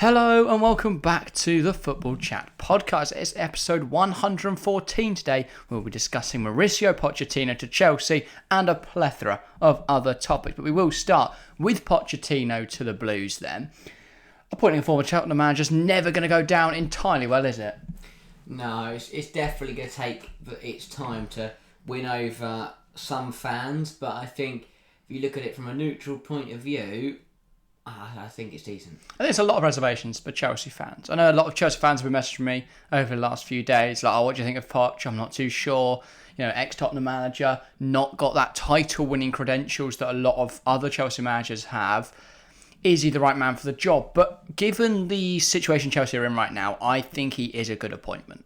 Hello and welcome back to the Football Chat podcast. It's episode 114 today. We'll be discussing Mauricio Pochettino to Chelsea and a plethora of other topics. But we will start with Pochettino to the Blues then. Appointing a former Tottenham manager is never going to go down entirely well, is it? No, it's definitely going to take its time to win over some fans. But I think if you look at it from a neutral point of view, I think it's decent. I think there's a lot of reservations for Chelsea fans. I know a lot of Chelsea fans have been messaging me over the last few days, like, what do you think of Poch? I'm not too sure. You know, ex-Tottenham manager, not got that title-winning credentials that a lot of other Chelsea managers have. Is he the right man for the job? But given the situation Chelsea are in right now, I think he is a good appointment.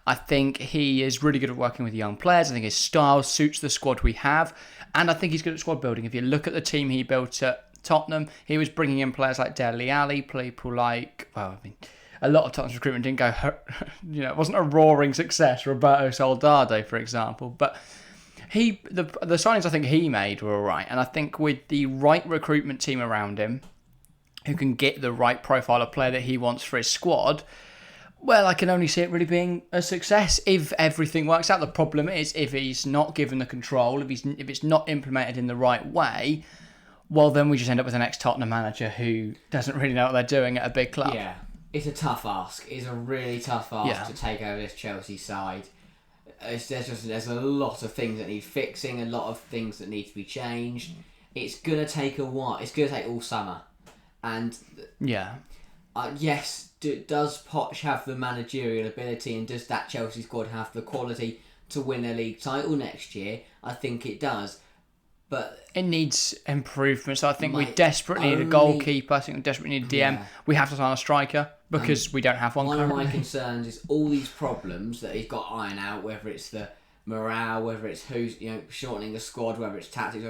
I think he is really good at working with young players. I think his style suits the squad we have. And I think he's good at squad building. If you look at the team he built at Tottenham, he was bringing in players like Dele Alli, people like, a lot of Tottenham's recruitment didn't go, it wasn't a roaring success. Roberto Soldado, for example, but the signings I think he made were all right, and I think with the right recruitment team around him, who can get the right profile of player that he wants for his squad, well, I can only see it really being a success if everything works out. The problem is if he's not given the control, if it's not implemented in the right way, well, then we just end up with an ex-Tottenham manager who doesn't really know what they're doing at a big club. Yeah, it's a tough ask. It's a really tough ask to take over this Chelsea side. There's a lot of things that need fixing, a lot of things that need to be changed. It's going to take a while. It's going to take all summer. And yes, does Poch have the managerial ability, and does that Chelsea squad have the quality to win a league title next year? I think it does. But it needs improvement. So I think we desperately need a goalkeeper. I think we desperately need a DM. Yeah. We have to sign a striker because we don't have one currently. One of my concerns is all these problems that he's got to iron out, whether it's the morale, whether it's who's shortening the squad, whether it's tactics.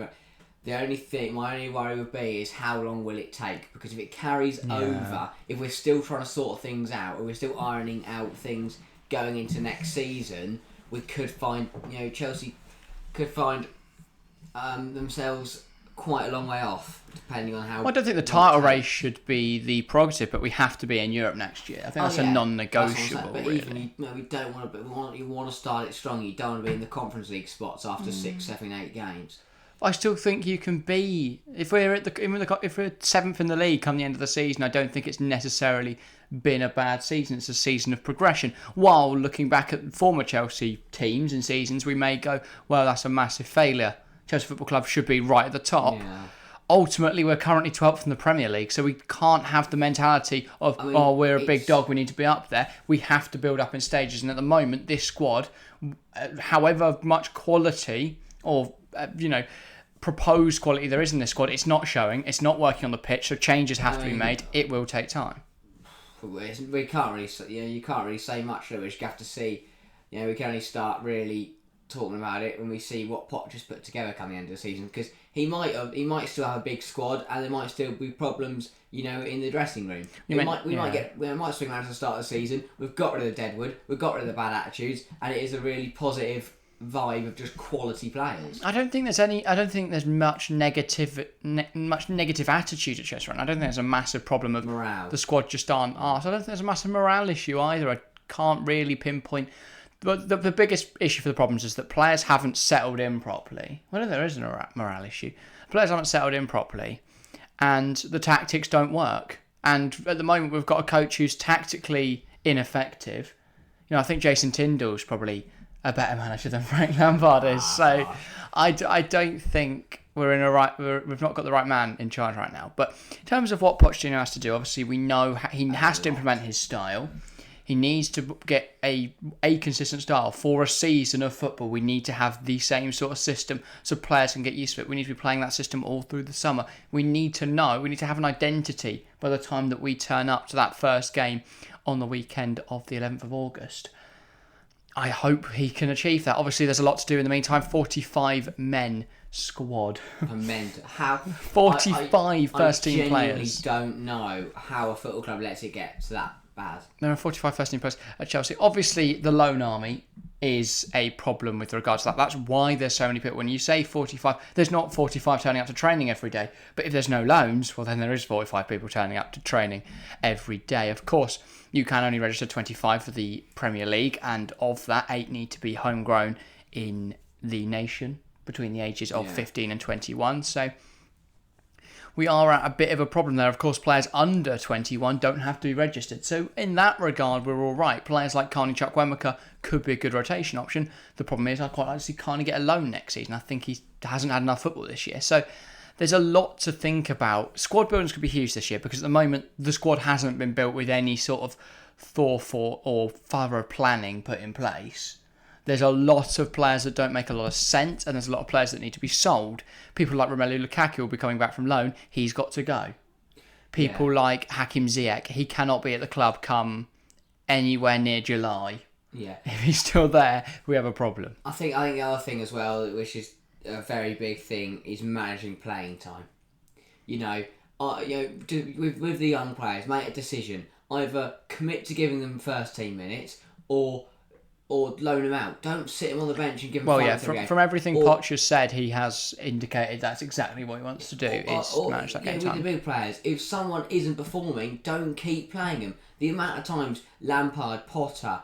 My only worry would be is how long will it take? Because if it carries over, if we're still trying to sort things out, or we're still ironing out things going into next season, we could find Chelsea could find themselves quite a long way off, depending on how. Well, I don't think the title race should be the prerogative, but we have to be in Europe next year. I think that's a non-negotiable. But really. Even we don't want to. But you want to start it strong. You don't want to be in the Conference League spots after 6, 7, 8 games. I still think you can be if we're seventh in the league come the end of the season. I don't think it's necessarily been a bad season. It's a season of progression. While looking back at former Chelsea teams and seasons, we may go, well, that's a massive failure. Chelsea Football Club should be right at the top. Yeah. Ultimately, we're currently 12th in the Premier League, so we can't have the mentality of, we're a big dog, we need to be up there. We have to build up in stages, and at the moment, this squad, however much quality or, proposed quality there is in this squad, it's not showing, it's not working on the pitch, so changes have to be made. It will take time. We can't really, you can't really say much, though. We just have to see, we can only start really talking about it when we see what Poch has put together coming the end of the season, because he might still have a big squad and there might still be problems in the dressing room. We might swing around to the start of the season. We've got rid of the deadwood, we've got rid of the bad attitudes, and it is a really positive vibe of just quality players. I don't think there's much negative attitude at Chelsea right now. I don't think there's a massive problem of morale. The squad just aren't arsed. I don't think there's a massive morale issue either. I can't really pinpoint. But the biggest issue for the problems is that players haven't settled in properly. Well, there isn't a morale issue. Players haven't settled in properly, and the tactics don't work. And at the moment, we've got a coach who's tactically ineffective. I think Jason Tyndall's probably a better manager than Frank Lampard is. So I don't think we've not got the right man in charge right now. But in terms of what Pochettino has to do, obviously we know he has to implement his style. He needs to get a consistent style for a season of football. We need to have the same sort of system so players can get used to it. We need to be playing that system all through the summer. We need to have an identity by the time that we turn up to that first game on the weekend of the 11th of August. I hope he can achieve that. Obviously, there's a lot to do in the meantime. 45 men squad. 45 first-team players. I genuinely don't know how a football club lets it get to that bad. There are 45 first-team players at Chelsea. Obviously, the loan army is a problem with regards to that. That's why there's so many people. When you say 45, there's not 45 turning up to training every day. But if there's no loans, well, then there is 45 people turning up to training every day. Of course, you can only register 25 for the Premier League, and of that, 8 need to be homegrown in the nation between the ages of 15 and 21. So we are at a bit of a problem there. Of course, players under 21 don't have to be registered. So in that regard, we're all right. Players like Carney Chukwuemeka could be a good rotation option. The problem is, I quite like to see Carney get a loan next season. I think he hasn't had enough football this year. So there's a lot to think about. Squad buildings could be huge this year because at the moment, the squad hasn't been built with any sort of thoughtful or thorough planning put in place. There's a lot of players that don't make a lot of sense, and there's a lot of players that need to be sold. People like Romelu Lukaku will be coming back from loan. He's got to go. People like Hakim Ziyech, he cannot be at the club come anywhere near July. Yeah. If he's still there, we have a problem. I think the other thing as well, which is a very big thing, is managing playing time. With the young players, make a decision. Either commit to giving them first team minutes or loan them out. Don't sit them on the bench and give them. From everything Poch has said, he has indicated that's exactly what he wants to do is manage that game time. With the big players, if someone isn't performing, don't keep playing them. The amount of times Lampard, Potter,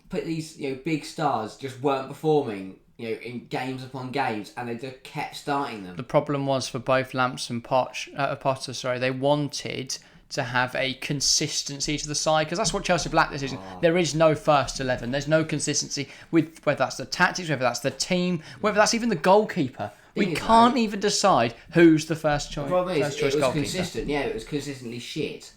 put these big stars just weren't performing, in games upon games, and they just kept starting them. The problem was for both Lamps and Potter, they wanted to have a consistency to the side, because that's what Chelsea lacked this season. There is no first 11. There's no consistency with whether that's the tactics, whether that's the team, whether that's even the goalkeeper. We can't even decide who's the first choice. The problem is, it was consistent. Yeah, it was consistently shit.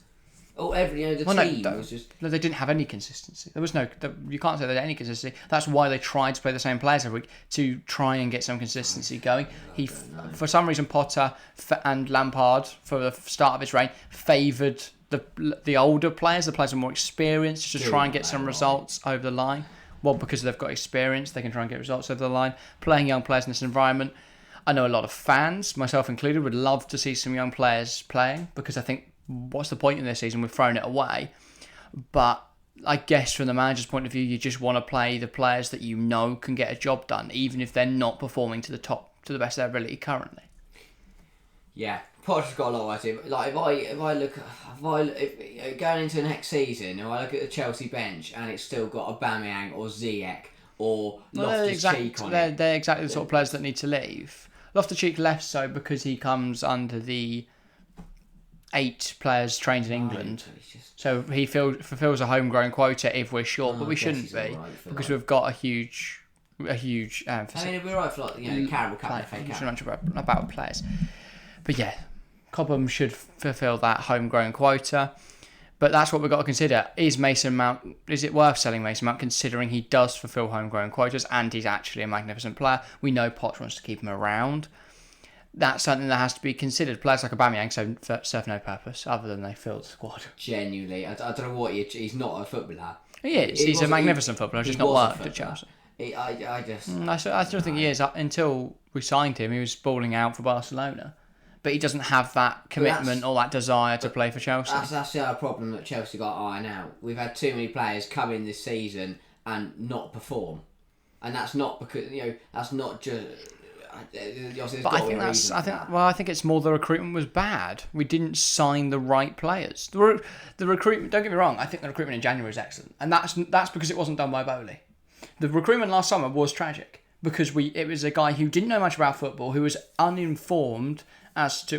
Team was just. No, they didn't have any consistency. There was no. You can't say they had any consistency. That's why they tried to play the same players every week to try and get some consistency going. For some reason, Potter and Lampard, for the start of his reign, favoured the older players, the players with more experience, to try and get some results over the line. Well, because they've got experience, they can try and get results over the line. Playing young players in this environment, I know a lot of fans, myself included, would love to see some young players playing, because I think, what's the point in this season? We've thrown it away. But I guess from the manager's point of view, you just want to play the players that you know can get a job done, even if they're not performing to the best of their ability currently. Yeah, Potter's got a lot of idea. Like if going into next season, if I look at the Chelsea bench and it's still got Aubameyang or Ziyech or Loftus-Cheek on it, they're exactly the sort of players that need to leave. Loftus-Cheek left because he comes under the 8 players trained in England, so he fulfills a homegrown quota if we're short, but we shouldn't be, because we've got a huge emphasis. I mean, we're right for the Carabao Cup, FA Cup. Much about players, but yeah, Cobham should fulfil that homegrown quota. But that's what we've got to consider. Is it worth selling Mason Mount, considering he does fulfil homegrown quotas and he's actually a magnificent player? We know Poch wants to keep him around. That's something that has to be considered. Players like Aubameyang serve no purpose other than they fill the squad. Genuinely, I don't know what he's not a footballer. He is. He's a magnificent footballer. Just not worked at Chelsea. I still think he is. Until we signed him, he was balling out for Barcelona, but he doesn't have that commitment or that desire to play for Chelsea. That's the other problem that Chelsea got to iron out. We've had too many players come in this season and not perform, and that's not because that's not just. But I think it's more the recruitment was bad. We didn't sign the right players. The recruitment. Don't get me wrong. I think the recruitment in January is excellent, and that's because it wasn't done by Bowley. The recruitment last summer was tragic because it was a guy who didn't know much about football, who was misinformed as to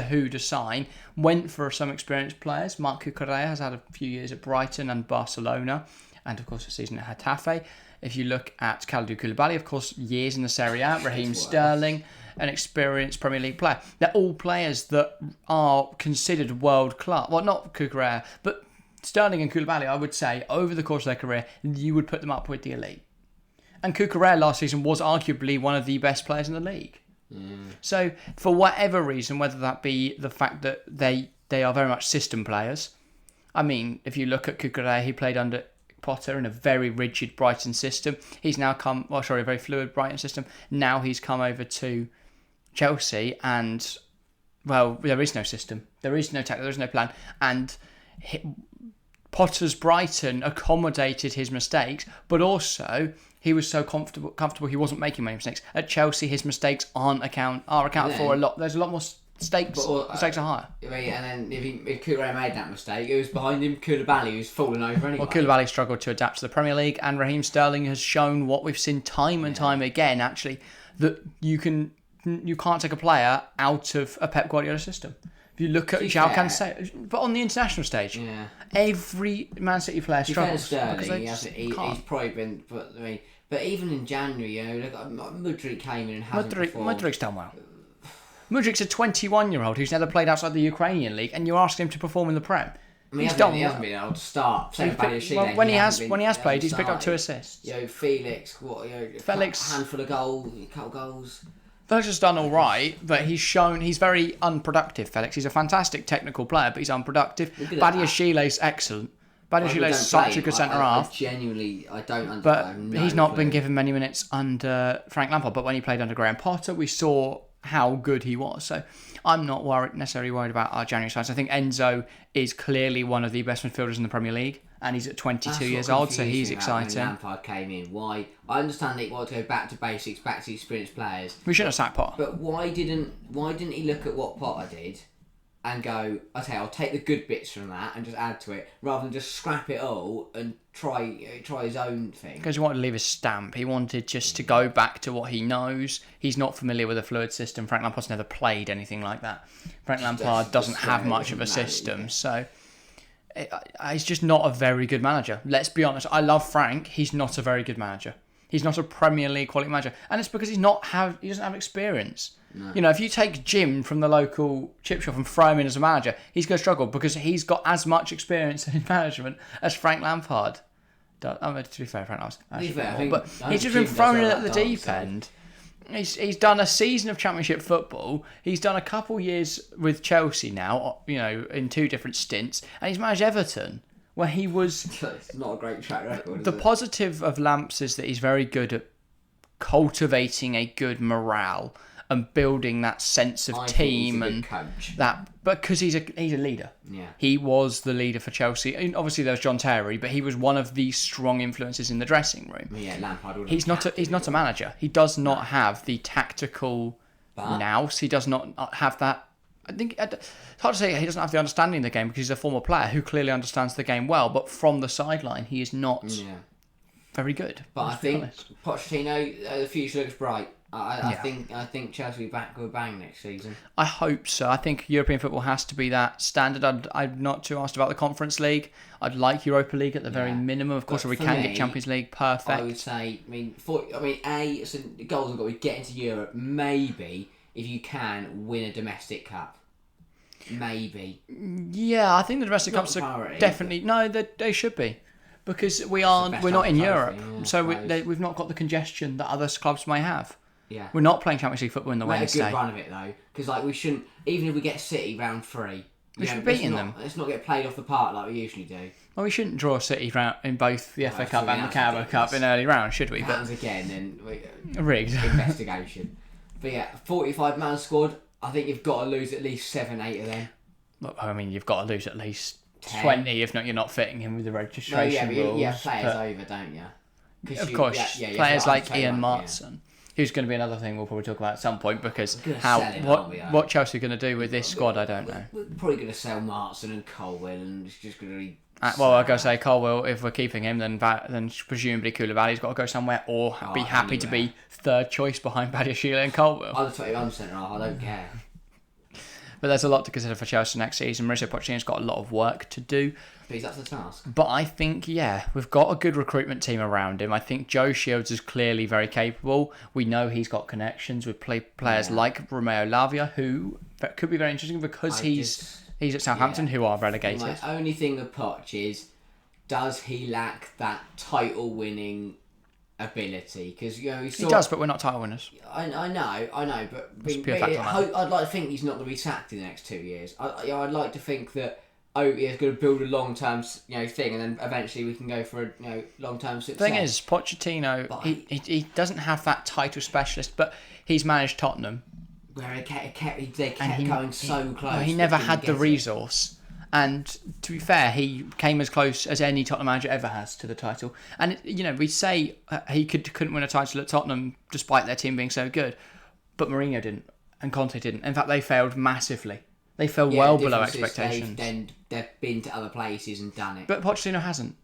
who to sign. Went for some experienced players. Marc Cucurella has had a few years at Brighton and Barcelona, and of course a season at Getafe. If you look at Kalidou Koulibaly, of course, years in the Serie A, Raheem Sterling, an experienced Premier League player. They're all players that are considered world class. Well, not Cucurella, but Sterling and Koulibaly, I would say, over the course of their career, you would put them up with the elite. And Cucurella last season was arguably one of the best players in the league. So, for whatever reason, whether that be the fact that they are very much system players. I mean, if you look at Cucurella, he played under Potter in a very rigid Brighton system. He's now a very fluid Brighton system. Now he's come over to Chelsea and, well, there is no system. There is no tactic, there is no plan. And Potter's Brighton accommodated his mistakes, but also he was so comfortable he wasn't making many mistakes. At Chelsea, his mistakes are accounted for a lot. There's a lot more mistakes are higher. I mean, and then if Koulibaly made that mistake, it was behind him Koulibaly who's fallen over anyway. Well, Koulibaly struggled to adapt to the Premier League, and Raheem Sterling has shown what we've seen time and time again, actually, that you can't take a player out of a Pep Guardiola system. If you look at João Cancelo, but on the international stage, every Man City player struggles. Sterling, he's probably been, but even in January, look, Mudryk came in and hasn't performed. Mudryk's done well. Mudryk's a 21-year-old who's never played outside the Ukrainian league, and you're asking him to perform in the Prem. He hasn't been able to start. When he has played, he's picked up 2 assists. Felix, Felix, a handful of goals, a couple goals. Felix has done all right, but he's very unproductive. Felix, he's a fantastic technical player, but he's unproductive. Badiashile's excellent. Badiashile's such a good centre half. Genuinely, I don't understand. But he's not been given many minutes under Frank Lampard. But when he played under Graham Potter, we saw how good he was. So I'm not necessarily worried about our January sides. I think Enzo is clearly one of the best midfielders in the Premier League, and he's at 22 years old, so he's exciting. When Lampard came in, why? I understand that he wanted to go back to basics, back to experienced players. We shouldn't have sacked Potter. But why didn't he look at what Potter did and go, okay, I'll take the good bits from that and just add to it, rather than just scrap it all and try his own thing? Because he wanted to leave his stamp. He wanted just to go back to what he knows. He's not familiar with a fluid system. Frank Lampard's never played anything like that. Frank Lampard doesn't have much of a system, so he's just not a very good manager. Let's be honest. I love Frank. He's not a very good manager. He's not a Premier League quality manager, and it's because he doesn't have experience. No. If you take Jim from the local chip shop and throw him in as a manager, he's going to struggle because he's got as much experience in management as Frank Lampard does. To be fair, Frank Lampard, but he's just been thrown in at the deep end. He's done a season of Championship football. He's done a couple years with Chelsea now, in 2 different stints, and he's managed Everton, where he was. It's not a great track record. The positive of Lamps is that he's very good at cultivating a good morale and building that sense of team and coach. That, because he's a leader. Yeah, he was the leader for Chelsea. And obviously, there was John Terry, but he was one of the strong influences in the dressing room. Yeah, Lampard. He's not a manager. He does not have the tactical nous. He does not have that. I think it's hard to say he doesn't have the understanding of the game because he's a former player who clearly understands the game well. But from the sideline, he is not very good. But I think Pochettino, the future looks bright. I think Chelsea will be back with a bang next season. I hope so. I think European football has to be that standard. I'm not too asked about the Conference League. I'd like Europa League at the very minimum. Of course, if we can get Champions League, perfect. I would say, so the goals have got to get into Europe. Maybe if you can win a domestic cup. Maybe. Yeah, I think the domestic cups are definitely they should be. Because we're not in Europe, so we've not got the congestion that other clubs may have. Yeah, we're not playing Champions League football in the Wednesday. A good run of it though, because we shouldn't. Even if we get City round 3, we should be beating them. Let's not get played off the park like we usually do. Well, we shouldn't draw City round in both the FA Cup and the Carabao Cup in early rounds, should we? Happens again, then rigged investigation. But 45-man squad. I think you've got to lose at least 7-8 of them. Well, I mean, you've got to lose at least 20, if not, you're not fitting in with the registration rules. You have players over, don't you? Of course, players like Ian Martson, who's going to be another thing we'll probably talk about at some point, because what Chelsea are going to do with this squad, I don't know. We're probably going to sell Martson and Colwell, and it's just going to be... well, I've got to say, Colwell, if we're keeping him, then presumably Koulibaly's got to go somewhere, or be happy to be third choice behind Badiashile and Colwell. I'm centre half, I don't care. But there's a lot to consider for Chelsea next season. Mauricio Pochettino's got a lot of work to do. But he's up to the task. But I think, we've got a good recruitment team around him. I think Joe Shields is clearly very capable. We know he's got connections with players like Romeo Lavia, who could be very interesting because he's at Southampton, who are relegated. My only thing with Poch is, does he lack that title-winning ability? Because he does, but we're not title winners. I know, but I'd like to think he's not going to be sacked in the next 2 years. I'd like to think that he's going to build a long-term thing, and then eventually we can go for a long-term success. The thing is, Pochettino, he doesn't have that title specialist, but he's managed Tottenham, where they kept going so close. He never had the resource. And to be fair, he came as close as any Tottenham manager ever has to the title. And, we say he couldn't win a title at Tottenham despite their team being so good. But Mourinho didn't, and Conte didn't. In fact, they failed massively. They fell well below expectations. They've been to other places and done it. But Pochettino hasn't.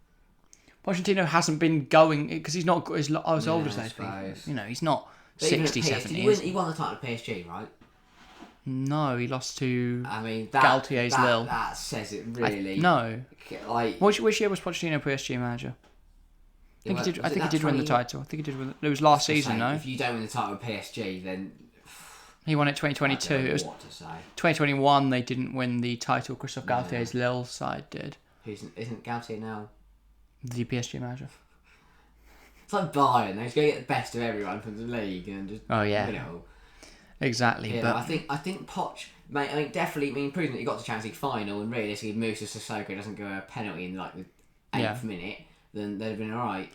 Pochettino hasn't been going, because he's not as old as those people. He's not 60, 70 years. He won the title at PSG, right? No, he lost to Galtier's Lille. That says it, really. No. Which year was Pochettino PSG manager? I think he did win the title. I think he did win. It was last season, no? If you don't win the title with PSG, then he won it 2022. It was what to say. 2021. They didn't win the title. Christophe Galtier's Lille side did. Isn't Galtier now the PSG manager? It's like Bayern. He's going to get the best of everyone from the league and just Exactly. Yeah, but I think Poch, mate. Definitely. Proving that he got to Champions League final, and realistically, Moussa Sissoko doesn't go a penalty in like the 8th minute, then they'd have been alright.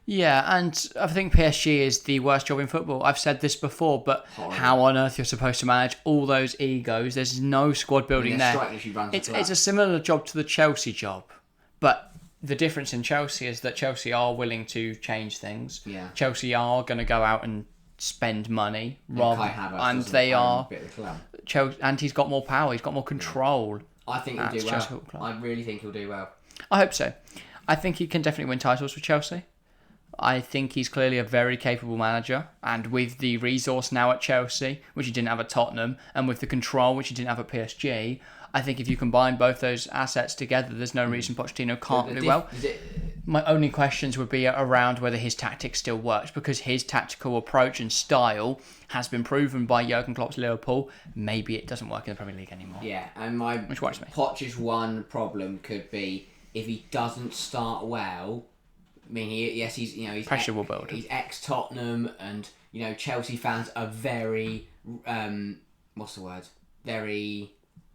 Yeah, and I think PSG is the worst job in football. I've said this before, but how on earth you're supposed to manage all those egos? There's no squad building there. It's a similar job to the Chelsea job, but the difference in Chelsea is that Chelsea are willing to change things. Yeah. Chelsea are going to go out and spend money, and they are. And he's got more power. He's got more control. I think he'll do well. I really think he'll do well. I hope so. I think he can definitely win titles with Chelsea. I think he's clearly a very capable manager, and with the resource now at Chelsea, which he didn't have at Tottenham, and with the control, which he didn't have at PSG, I think if you combine both those assets together, there's no reason Pochettino can't do well. My only questions would be around whether his tactics still works, because his tactical approach and style has been proven by Jurgen Klopp's Liverpool. Maybe it doesn't work in the Premier League anymore. Yeah, and which worries me. Poch's one problem could be if he doesn't start well. He's pressure will build. He's ex-Tottenham, and Chelsea fans are very what's the word? Very,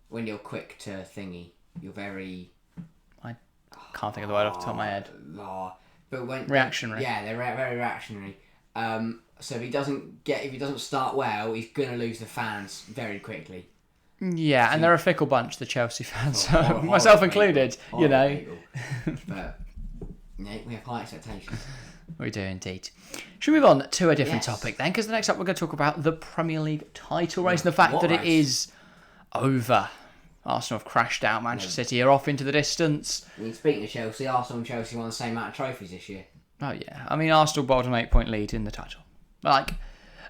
when you're quick to thingy, you're very. I can't think of the word off the top of my head. But when reactionary. Yeah, they're very reactionary. So if he doesn't start well, he's gonna lose the fans very quickly. Yeah, and they're a fickle bunch, the Chelsea fans, myself included. But we have high expectations. We do indeed. Should we move on to a different topic then? Because the next up we're going to talk about the Premier League title race and the fact that it is over. Arsenal have crashed out. Manchester City are off into the distance. Speaking of Chelsea, Arsenal and Chelsea won the same amount of trophies this year. Oh yeah. Arsenal bowled an 8-point lead in the title.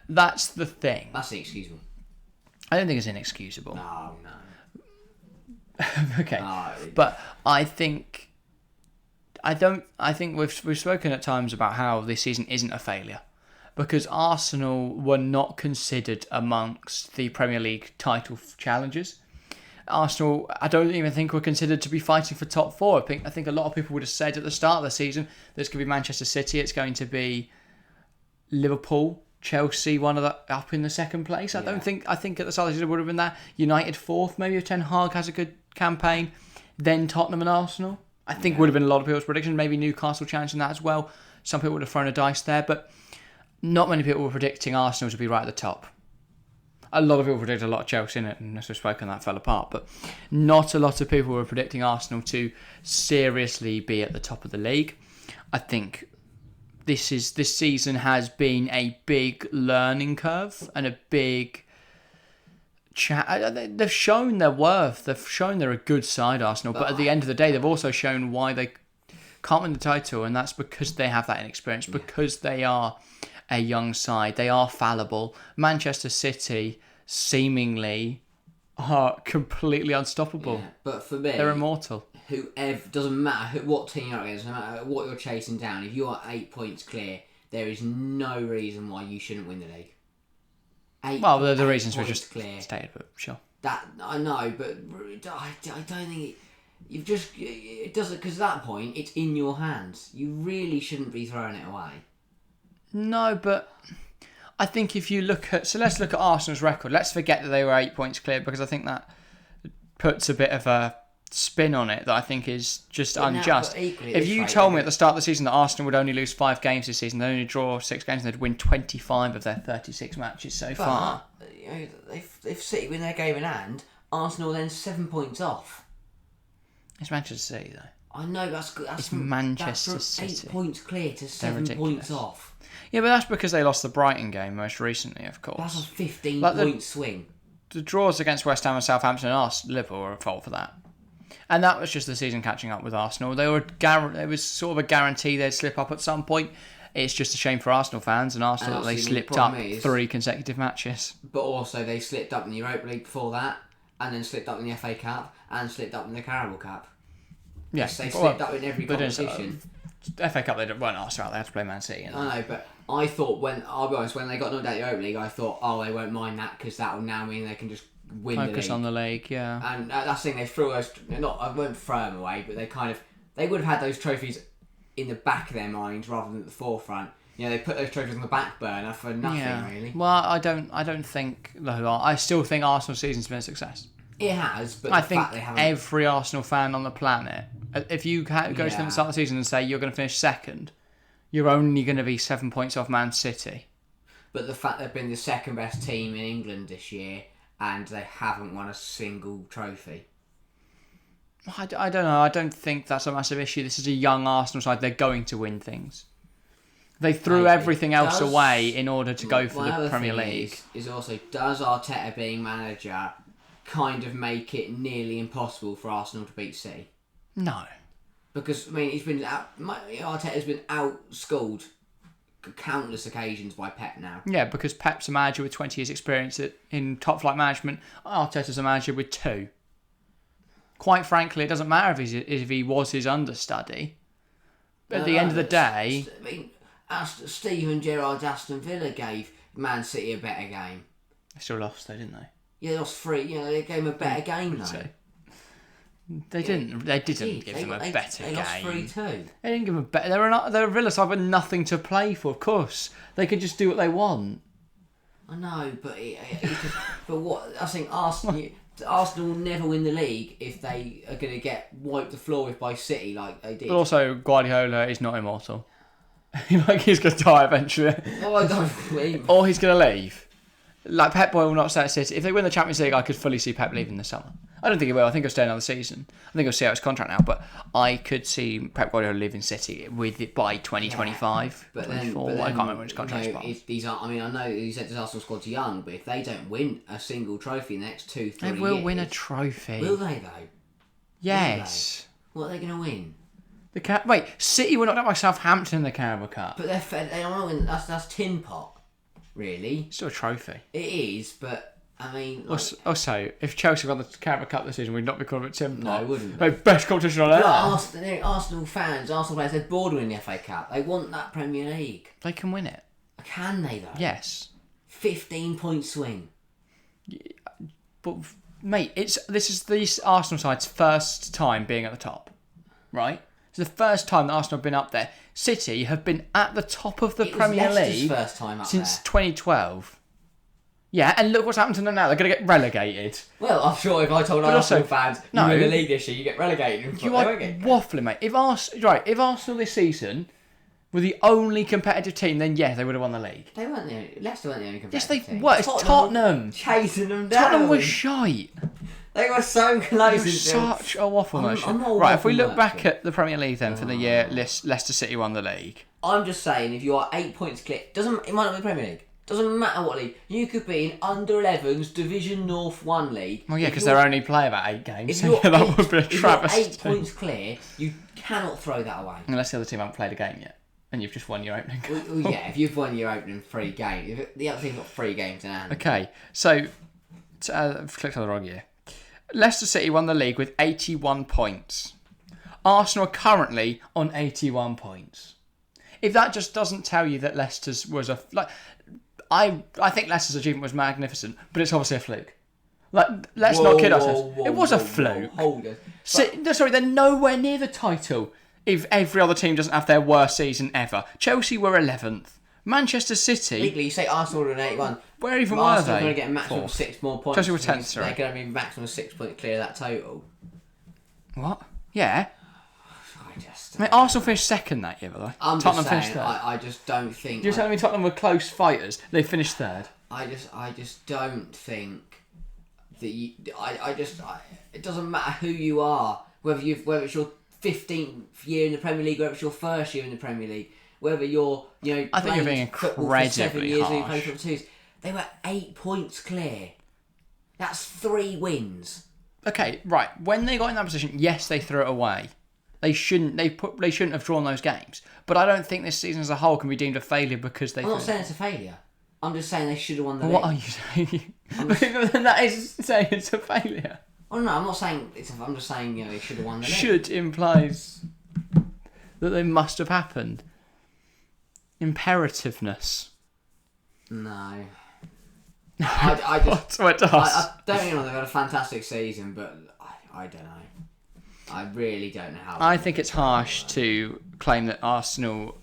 That's the thing. That's inexcusable. I don't think it's inexcusable. No. Okay. No. But I think we've spoken at times about how this season isn't a failure, because Arsenal were not considered amongst the Premier League title challengers. Arsenal, I don't even think were considered to be fighting for top 4. I think a lot of people would have said at the start of the season there's going to be Manchester City, it's going to be Liverpool, Chelsea, one of the up in the second place. I think at the start of the season it would have been that. United 4th, maybe if Ten Hag has a good campaign, then Tottenham and Arsenal. I think would have been a lot of people's prediction. Maybe Newcastle challenging that as well. Some people would have thrown a dice there, but not many people were predicting Arsenal to be right at the top. A lot of people predicted a lot of Chelsea in it, and as we've spoken, that fell apart. But not a lot of people were predicting Arsenal to seriously be at the top of the league. I think this season has been a big learning curve and a big. They've shown their worth. They've shown they're a good side, Arsenal. But at the end of the day, they've also shown why they can't win the title, and that's because they have that inexperience. Because they are a young side, they are fallible. Manchester City seemingly are completely unstoppable. Yeah, but for me, they're immortal. Whoever, doesn't matter what team you're against, no matter what you're chasing down. If you are 8 points clear, there is no reason why you shouldn't win the league. The reasons were just clear. Stated, but sure. That I know, but I don't think it doesn't, because at that point it's in your hands. You really shouldn't be throwing it away. No, but I think if you look at... So let's look at Arsenal's record. Let's forget that they were 8 points clear, because I think that puts a bit of a spin on it that I think is just unjust. If you told me at the start of the season that Arsenal would only lose 5 games this season, they'd only draw 6 games, and they'd win 25 of their 36 matches so far. If City win their game in hand, Arsenal are then 7 points off. It's Manchester City, though. I know that's good. It's Manchester that's from City. 8 points clear to 7 points off. Yeah, but that's because they lost the Brighton game most recently, of course. That's a 15-point swing. The draws against West Ham and Southampton and Liverpool were at fault for that. And that was just the season catching up with Arsenal. It was sort of a guarantee they'd slip up at some point. It's just a shame for Arsenal fans, and Arsenal that they slipped up 3 consecutive matches. But also they slipped up in the Europa League before that, and then slipped up in the FA Cup, and slipped up in the Carabao Cup. Yes, they slipped up in every competition. FA Cup, they weren't Arsenal, they had to play Man City. I know, but I thought, I'll be honest, when they got knocked out of the Europa League, I thought, they won't mind that because that will now mean they can just win the league. Focus on the league, yeah. And that's the thing, they threw us, I won't throw them away, but they would have had those trophies in the back of their minds rather than at the forefront. They put those trophies on the back burner for nothing, really. Well, I don't think, I still think Arsenal season's been a success. It has, but I think every Arsenal fan on the planet, if you go to them at the start of the season and say you're going to finish second, you're only going to be 7 points off Man City. But the fact they've been the second best team in England this year and they haven't won a single trophy. I don't know. I don't think that's a massive issue. This is a young Arsenal side. They're going to win things. They threw everything else away in order to go for the Premier League. Is also, does Arteta being manager kind of make it nearly impossible for Arsenal to beat City? No. Because, Arteta's been outschooled countless occasions by Pep now. Yeah, because Pep's a manager with 20 years experience in top-flight management. Arteta's a manager with 2. Quite frankly, it doesn't matter if he was his understudy. But at the end of the day... Steven Gerrard's Aston Villa gave Man City a better game. They still lost though, didn't they? Yeah, they lost 3. They gave him a better game though. They didn't give them a better game. They lost 3-2. They didn't give them a better. They're a Villa side with nothing to play for. Of course, they can just do what they want. I know, but what I think Arsenal will never win the league if they are going to get wiped the floor with by City like they did. But also, Guardiola is not immortal. He's going to die eventually. Oh, I don't believe. Or he's going to leave. Pep will not stay at City. If they win the Champions League, I could fully see Pep leaving this summer. I don't think he will. I think he'll stay another season. I think he'll see out his contract now. But I could see Pep Guardiola leaving City by 2025. But 24. then, I can't remember when his contract's I know you said this Arsenal squad's young, but if they don't win a single trophy in the next 2-3 years... They will win a trophy. Will they, though? Yes. What are they going to win? Wait, City were knocked out by Southampton in the Carabao Cup. But they don't win. That's tin pot, really. Still a trophy. It is, but I mean. Also, if Chelsea won the Carabao Cup this season, we'd not be calling it tin pot. No, wouldn't. Best competition on earth. Arsenal fans, Arsenal players, they're bored winning the FA Cup. They want that Premier League. They can win it. Can they though? Yes. 15-point swing. But mate, this is the Arsenal side's first time being at the top, right? It's the first time that Arsenal have been up there. City have been at the top of the Premier League first time up since there. 2012. Yeah, and look what's happened to them now. They're going to get relegated. Well, I'm sure if I told Arsenal fans you win the league this year, you get relegated. You are waffling, mate. If Arsenal this season were the only competitive team, then yeah, they would have won the league. They weren't Leicester weren't the only competitive team. Yes, they team. were. It's Tottenham. Chasing them down. Tottenham was shite. They were so close. Such a waffle motion. Right, if we look back at the Premier League then for the year Leicester City won the league. I'm just saying, if you are 8 points clear, it might not be the Premier League. Doesn't matter what league. You could be in under-11s Division North 1 league. Well, yeah, because they only play about 8 games. So that would be a travesty. If you're 8 points clear, you cannot throw that away. Unless the other team haven't played a game yet. And you've just won your opening game. Well, yeah, if you've won your opening 3 games. If the other team's got 3 games in hand. Okay, so I've clicked on the wrong year. Leicester City won the league with 81 points. Arsenal are currently on 81 points. If that just doesn't tell you that Leicester's was I think Leicester's achievement was magnificent, but it's obviously a fluke. Let's not kid ourselves. It was a fluke. Hold it. Sorry, they're nowhere near the title if every other team doesn't have their worst season ever. Chelsea were 11th. Manchester City... Legally, you say Arsenal were 81. Where even were Arsenal they? Arsenal are going to get a maximum of 6 more points. Chelsea were 10th, sorry. They're going to be maximum 6 points clear of that total. What? Yeah. Arsenal finished second that year, by the way. Tottenham finished third. I just don't think... You're telling me Tottenham were close fighters? They finished third. I just don't think that it doesn't matter who you are. whether it's your 15th year in the Premier League, whether it's your first year in the Premier League, whether you're, I think you're being incredibly 7 years and you harsh. played for 2 they were 8 points clear. That's 3 wins. Okay, right. When they got in that position, yes, they threw it away. They shouldn't have drawn those games. But I don't think this season as a whole can be deemed a failure because they. I'm not saying it's a failure. I'm just saying they should have won the league. What are you saying? Then that is saying it's a failure. Oh no, I'm not saying I'm just saying they should have won the league. Should implies that they must have happened. Imperativeness. No. I just what does? I don't get me wrong, they've had a fantastic season, but I don't know. I really don't know how. I think it's harsh to claim that Arsenal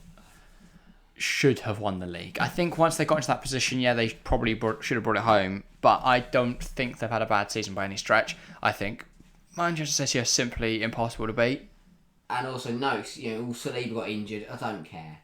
should have won the league. I think once they got into that position, yeah, they probably should have brought it home. But I don't think they've had a bad season by any stretch. I think Manchester City are simply impossible to beat. And also, no, Saliba got injured. I don't care.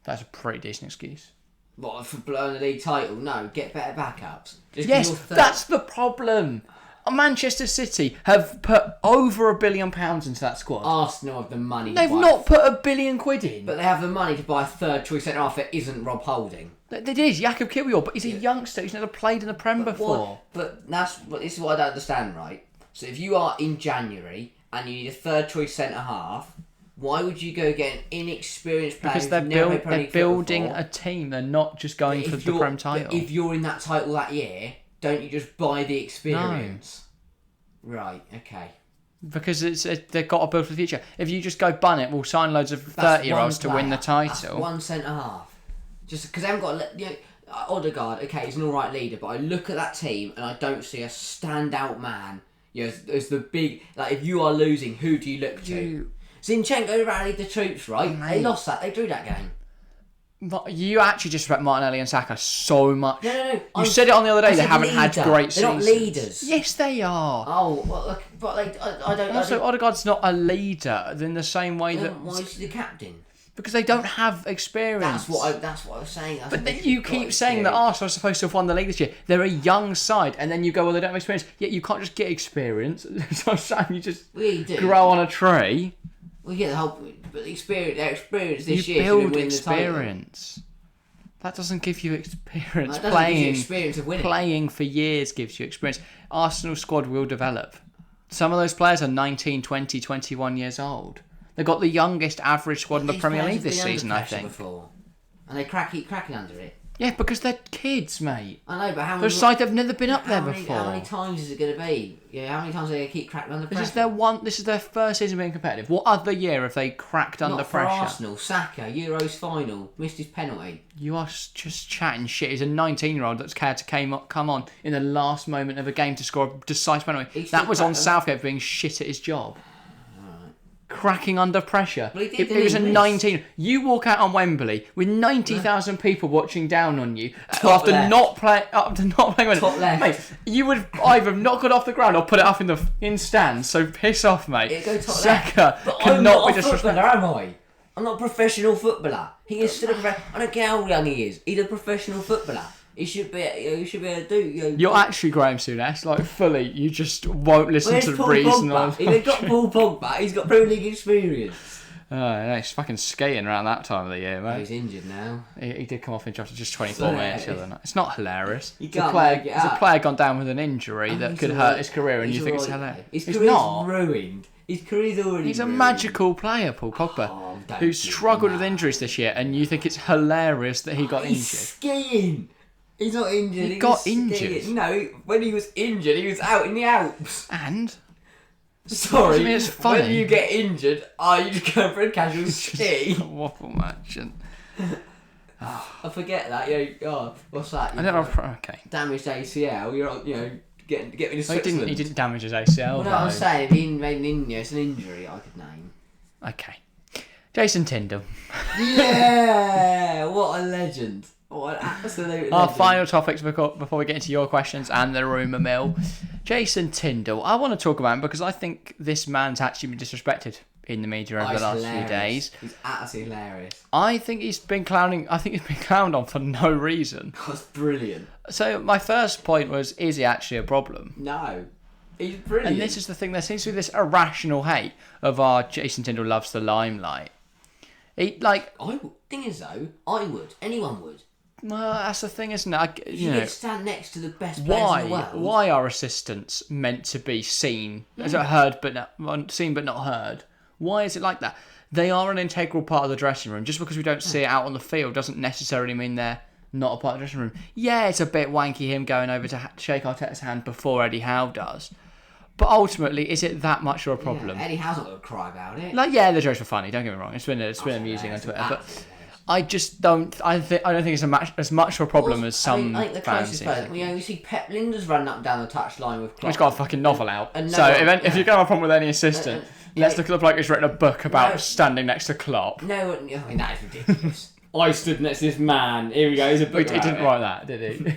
That's a pretty decent excuse. What, for blowing the league title? No, get better backups. Yes, that's the problem. Manchester City have put over £1 billion into that squad. Arsenal have the money. They've not put £1 billion in. But they have the money to buy a third choice centre half that isn't Rob Holding. They did, Jakub Kiwior, but he's a youngster who's never played in the Prem before. But this is what I don't understand, right? So if you are in January and you need a third choice centre half, why would you go get an inexperienced player? Because they're building a team. They're not just going for the Prem title. If you're in that title that year, don't you just buy the experience? No. Right, okay. Because they've got to build for the future. If you just go bun it, we'll sign loads of 30-year-olds to win the title. That's one centre half. Just because they haven't got... Odegaard, okay, he's an alright leader, but I look at that team and I don't see a standout man. As the big... Like, if you are losing, who do you look to? Zinchenko rallied the troops, right? Mate. They lost that. They drew that game. But you actually just respect Martinelli and Saka so much. No. You said it on the other day. They haven't had great seasons. They're not leaders. Yes, they are. Oh, well, look, but I don't... Also, Odegaard's not a leader in the same way that... Why is he the captain? Because they don't have experience. That's what I was saying. But then you keep saying that Arsenal are supposed to have won the league this year. They're a young side, and then you go, well, they don't have experience. Yet you can't just get experience. So I'm saying you just grow on a tree. Well, yeah, but their experience this year. You build experience. That doesn't give you experience. That doesn't give you experience of winning. Playing for years gives you experience. Arsenal squad will develop. Some of those players are 19, 20, 21 years old. They've got the youngest average squad in the Premier League this season, I think. Before. And they keep cracking under it. Yeah, because they're kids, mate. I know, but how many... They're a side that have never been up there before. How many times is it going to be? How many times are they going to keep cracking under pressure? This is their first season being competitive. What other year have they cracked under pressure? Not for Arsenal. Saka, Euros final, missed his penalty. You are just chatting shit. He's a 19-year-old that's cared to come on in the last moment of a game to score a decisive penalty. That was on Southgate being shit at his job. Cracking under pressure. Well, it was a 19. You walk out on Wembley with 90,000 people watching down on you after not playing. Top left. Mate, you would either knock it off the ground or put it up in stands. So piss off, mate. It'd go top Saka left. could not be disrespectful. Am I? I'm not a professional footballer. He is still a professional. I don't care how young he is. He's a professional footballer. He should be able to do. You're actually Graham Souness, like fully. You just won't listen to the reason. He's got Paul Pogba. He's got Premier League experience. Oh, no, he's fucking skating around that time of the year, mate. He's injured now. He did come off injured after just 24 minutes the other night. It's not hilarious. There's a player gone down with an injury that could hurt his career, and you think it's hilarious. His career's ruined. His career's already He's a magical player, Paul Pogba, who struggled with injuries this year, and you think it's hilarious that he got injured. He's skiing. He's not injured. He got injured. No, when he was injured, he was out in the Alps. And? Sorry, I mean, it's funny. When you get injured, are you just going for a casual ski? A waffle match. And... I forget that. What's that? I don't know. Okay. Damaged ACL. Get me to Switzerland. He didn't damage his ACL. Well, no, I'm saying he made an injury. It's an injury I could name. Okay. Jason Tyndall. Yeah, what a legend. What an absolute legend. Our final topics before we get into your questions and the rumour mill. Jason Tyndall. I want to talk about him because I think this man's actually been disrespected in the media over the last few days. He's absolutely hilarious. I think he's been clowning. I think he's been clowned on for no reason. That's brilliant. So my first point was: is he actually a problem? No. He's brilliant. And this is the thing. There seems to be this irrational hate of our Jason Tindall loves the limelight. Thing is though, I would. Anyone would. Well, that's the thing, isn't it? You could stand next to the best players in the world. Why are assistants meant to be seen, heard but not heard? Why is it like that? They are an integral part of the dressing room. Just because we don't see it out on the field doesn't necessarily mean they're not a part of the dressing room. Yeah, it's a bit wanky him going over to shake Arteta's hand before Eddie Howe does. But ultimately, is it that much of a problem? Yeah, Eddie Howe's not going to cry about it. The jokes were funny. Don't get me wrong. It's been amusing on Twitter, but I just don't. I don't think it's as much of a problem as some I think the fans closest person. We see Pep Lijnders running up and down the touchline with Klopp. He's got a fucking novel out. So if you're going to have a problem with any assistant, let's look at the bloke who's written a book about standing next to Klopp. No, I mean that is ridiculous. I stood next to this man. Here we go. He didn't write that, did he?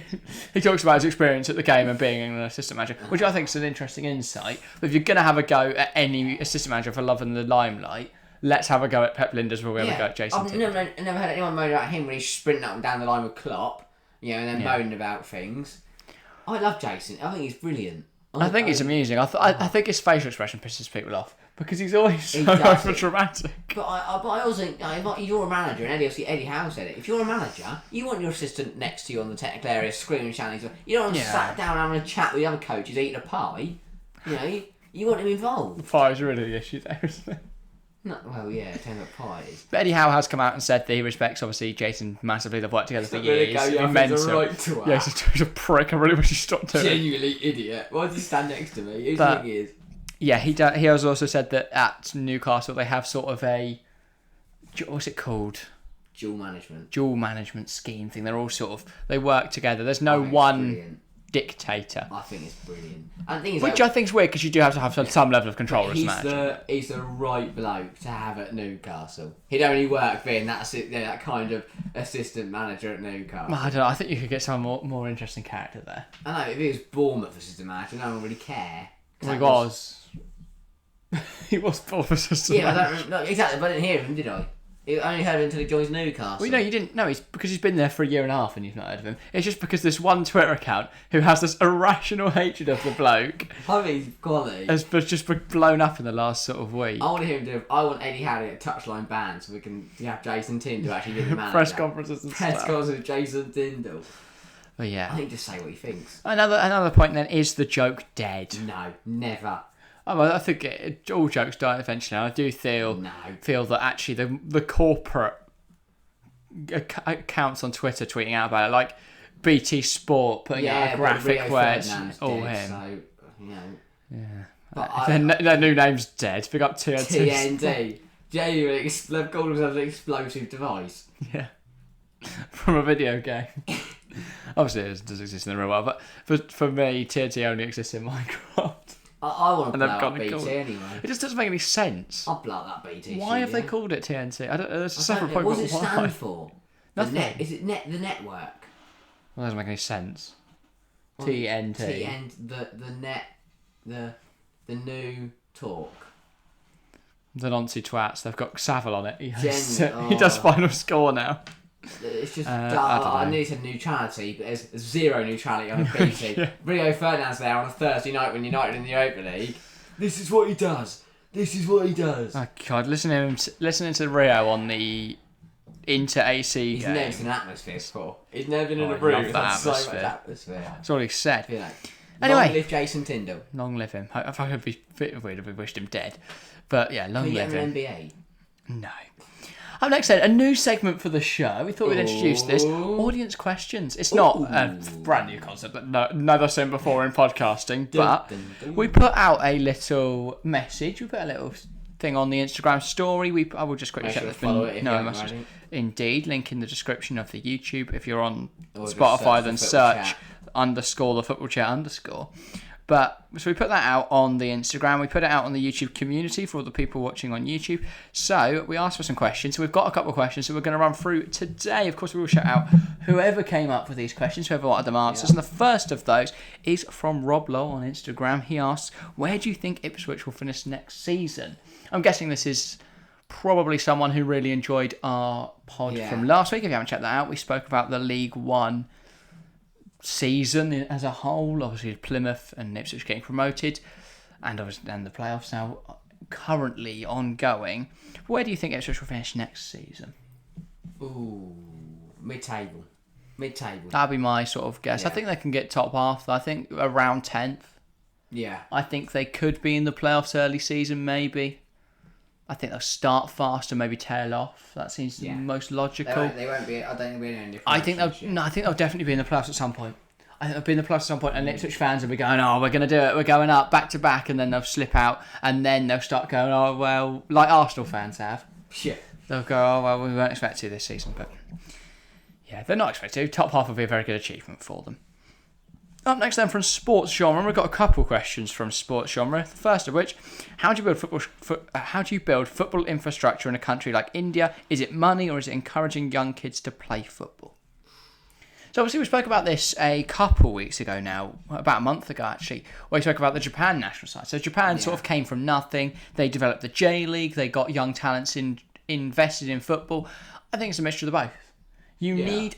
He talks about his experience at the game and being an assistant manager, which I think is an interesting insight. But if you're going to have a go at any assistant manager for loving the limelight, let's have a go at Pep Lijnders before we have a go at Jason Tindall. I've never heard anyone moan about him when he's sprinting up and down the line with Klopp, and then moaning about things. I love Jason. I think he's brilliant. I think he's amusing. I think his facial expression pisses people off because he's always so over dramatic. But I also think, if you're a manager, and Eddie Howe said it, if you're a manager, you want your assistant next to you on the technical area screaming and shouting. You don't want him sat down having a chat with the other coaches eating a pie. You want him involved. The pie is really the issue there, isn't it? No, well, yeah, turn up pies. But Eddie Howe has come out and said that he respects, obviously, Jason massively. They've worked together for years. He's a right to he's a prick. I really wish he stopped doing it. Genuinely idiot. Why does he stand next to me? Who do you think he is? Yeah, he has also said that at Newcastle they have sort of a... What's it called? Dual management scheme thing. They're all sort of... They work together. There's no one dictator. I think it's brilliant. And the thing is, which I think is weird because you do have to have some level of control as a manager. He's the right bloke to have at Newcastle. He'd only work being that kind of assistant manager at Newcastle. I don't know. I think you could get some more interesting character there. I know, if he was Bournemouth assistant manager, no one would really care. Well, he was. He was Bournemouth assistant manager. Exactly, but I didn't hear him, did I? I only heard of him until he joins Newcastle. Well, no, you didn't. No, it's because he's been there for a year and a half and you've not heard of him. It's just because this one Twitter account who has this irrational hatred of the bloke. I think he's quality. Has just blown up in the last sort of week. I want Eddie Howe to get touchline banned so we can have Jason Tindall actually be the manager. Press conferences and stuff. Press conferences with Jason Tindall. But yeah. I think just say what he thinks. Another point then, is the joke dead? No, never. I think all jokes die eventually. I do feel that actually the corporate accounts on Twitter tweeting out about it, like BT Sport putting out a graphic where it's all him. So, But their new name's dead. Big up TNT. TNT. Genuinely, they've called themselves an explosive device. Yeah. From a video game. Obviously, it does exist in the real world, but for me, TNT only exists in Minecraft. I want to blow up BT anyway. It just doesn't make any sense. I'll blow up that BT. Why have they called it TNT? There's a separate point. What does it stand for? Nothing. Is it the network? Well, that doesn't make any sense. TNT. The new talk. The Nancy twats. They've got Savile on it. He does final score now. It's just I knew it said neutrality, but there's zero neutrality on a BT. Yeah. Rio Ferdinand's there on a Thursday night when United in the Europa League. This is what he does. Oh God, listening to Rio on the Inter AC He's game. never seen an atmosphere before. He's never been in a room with so much atmosphere. That's all he said. Anyway, long live Jason Tindall. Long live him. If I could be weird if we wished him dead. But yeah, long live him. Can we get him an NBA? No. Up next then, a new segment for the show. We thought we'd introduce this. Audience questions. It's not a brand new concept that never seen before in podcasting, but we put out a little message. We put a little thing on the Instagram story. I will just quickly check there's been no message. Indeed, link in the description of the YouTube. If you're on Spotify, then search _ the football chat _. But so we put that out on the Instagram. We put it out on the YouTube community for all the people watching on YouTube. So we asked for some questions. So we've got a couple of questions that we're going to run through today. Of course, we will shout out whoever came up with these questions, whoever wanted them answers. And the first of those is from Rob Lowe on Instagram. He asks, where do you think Ipswich will finish next season? I'm guessing this is probably someone who really enjoyed our pod from last week. If you haven't checked that out, we spoke about the League One season as a whole. Obviously, Plymouth and Ipswich getting promoted, and obviously then the playoffs now currently ongoing. Where do you think Ipswich will finish next season? Ooh, mid-table. That'd be my sort of guess. Yeah. I think they can get top half. I think around 10th. Yeah. I think they could be in the playoffs early season, maybe. I think they'll start fast and maybe tail off. That seems the most logical. They won't be. I don't think they'll be in any. I think they'll definitely be in the playoffs at some point. I think they'll be in the playoffs at some point, and Ipswich fans will be going, "Oh, we're going to do it. We're going up back to back," and then they'll slip out, and then they'll start going, "Oh, well," like Arsenal fans have. Yeah. They'll go, "Oh, well, we weren't expected to this season," but yeah, they're not expected to. Top half will be a very good achievement for them. Up next then from sports genre, we've got a couple questions from sports genre. The first of which, how do you build football infrastructure in a country like India? Is it money or is it encouraging young kids to play football? So obviously we spoke about this a couple weeks ago now, about a month ago actually, where we spoke about the Japan national side. So Japan sort of came from nothing. They developed the J League. They got young talents invested in football. I think it's a mixture of the both.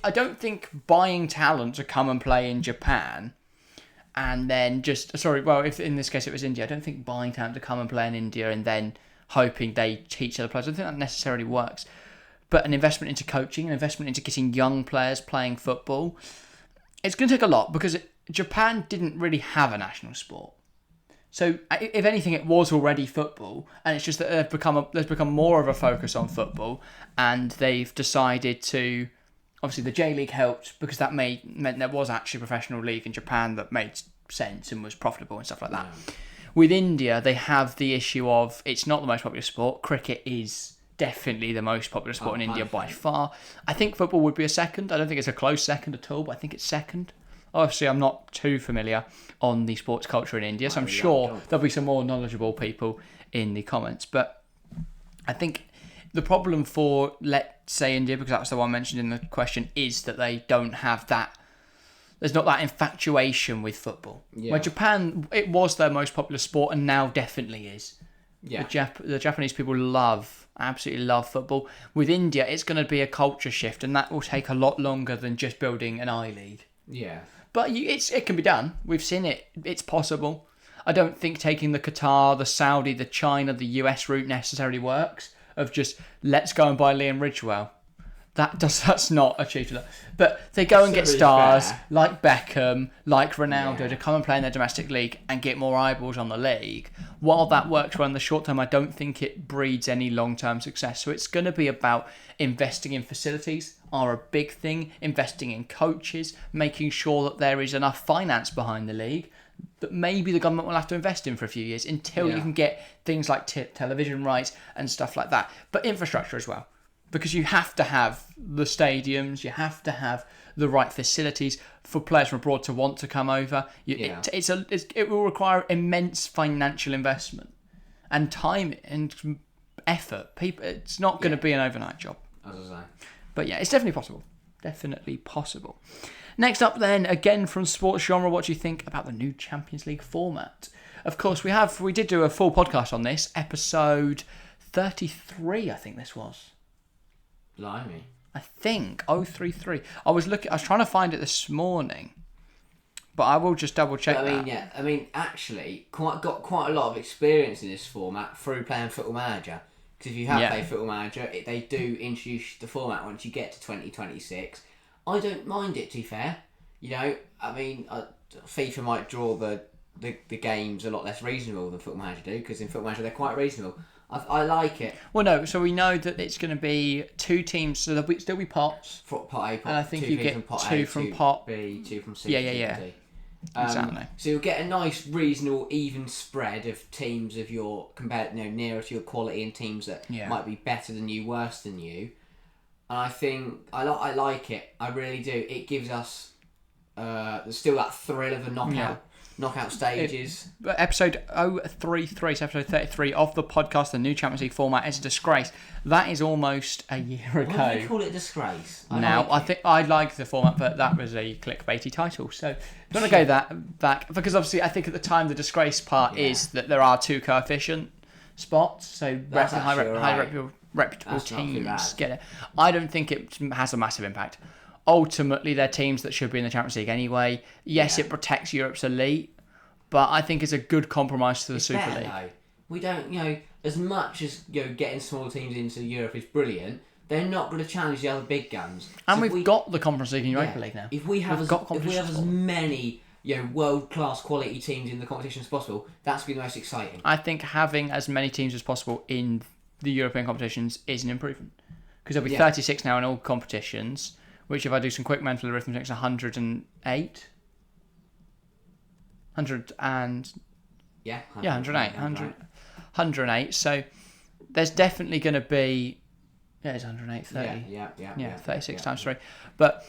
I don't think buying talent to come and play in Japan and then if in this case it was India, I don't think buying talent to come and play in India and then hoping they teach other players, I don't think that necessarily works. But an investment into coaching, an investment into getting young players playing football, it's going to take a lot because Japan didn't really have a national sport. So if anything, it was already football, and it's just that there's become more of a focus on football, and they've decided to. Obviously, the J League helped because that meant there was actually a professional league in Japan that made sense and was profitable and stuff like that. Yeah. With India, they have the issue of it's not the most popular sport. Cricket is definitely the most popular sport in India by far. I think football would be a second. I don't think it's a close second at all, but I think it's second. Obviously, I'm not too familiar on the sports culture in India, so I'm sure there'll be some more knowledgeable people in the comments. But I think the problem for, let's say, India, because that's the one mentioned in the question, is that they don't have that. There's not that infatuation with football. Yeah. Where Japan, it was their most popular sport and now definitely is. Yeah. The Japanese people absolutely love football. With India, it's going to be a culture shift, and that will take a lot longer than just building an I-League. Yeah. But it can be done. We've seen it. It's possible. I don't think taking the Qatar, the Saudi, the China, the US route necessarily works. Of just, let's go and buy Liam Ridgewell. That's not achieved. But they go and get stars like Beckham, like Ronaldo to come and play in their domestic league and get more eyeballs on the league. While that works well in the short term, I don't think it breeds any long-term success. So it's going to be about investing in facilities are a big thing, investing in coaches, making sure that there is enough finance behind the league that maybe the government will have to invest in for a few years until you can get things like television rights and stuff like that. But infrastructure as well. Because you have to have the stadiums, you have to have the right facilities for players from abroad to want to come over. It will require immense financial investment and time and effort. It's not going to be an overnight job. As I say. But yeah, it's definitely possible. Definitely possible. Next up then, again from sports genre, what do you think about the new Champions League format? Of course, we did do a full podcast on this, episode 33, I think this was. Blimey. I think 033. I was trying to find it this morning, but I will just double check. Actually, got quite a lot of experience in this format through playing Football Manager. Because if you have played Football Manager, they do introduce the format once you get to 2026. I don't mind it, to be fair. FIFA might draw the games a lot less reasonable than Football Manager do, because in Football Manager they're quite reasonable. I like it. Well, no, so we know that it's going to be two teams, so there'll still be pots. Pot A, pot, and I think you get pot two from pot B, two from C. Yeah. Exactly. So you'll get a nice, reasonable, even spread of teams of your nearer to your quality and teams that might be better than you, worse than you. And I think I like it. I really do. It gives us there's still that thrill of the knockout stages. Episode 033, so episode 33 of the podcast, the new Champions League format is a disgrace. That is almost a year ago. Why do you call it a disgrace? I think I like the format, but that was a clickbaity title. So if you want to go that back, because obviously I think at the time the disgrace part is that there are two coefficient spots, so reputable teams get it. I don't think it has a massive impact. ultimately they're teams that should be in the Champions League anyway. Yes, it protects Europe's elite, but I think it's a good compromise to the Super League. Though. We don't, as much as getting small teams into Europe is brilliant, they're not going to challenge the other big guns. And we've got the Conference League and Europa League now. If we have as many world-class quality teams in the competition as possible, that's going to be the most exciting. I think having as many teams as possible in the European competitions is an improvement. Because there'll be 36 now in all competitions, which if I do some quick mental arithmetic is 108. 108. So there's definitely going to be... Yeah, it's 108, 30. Yeah, 36 times 3. But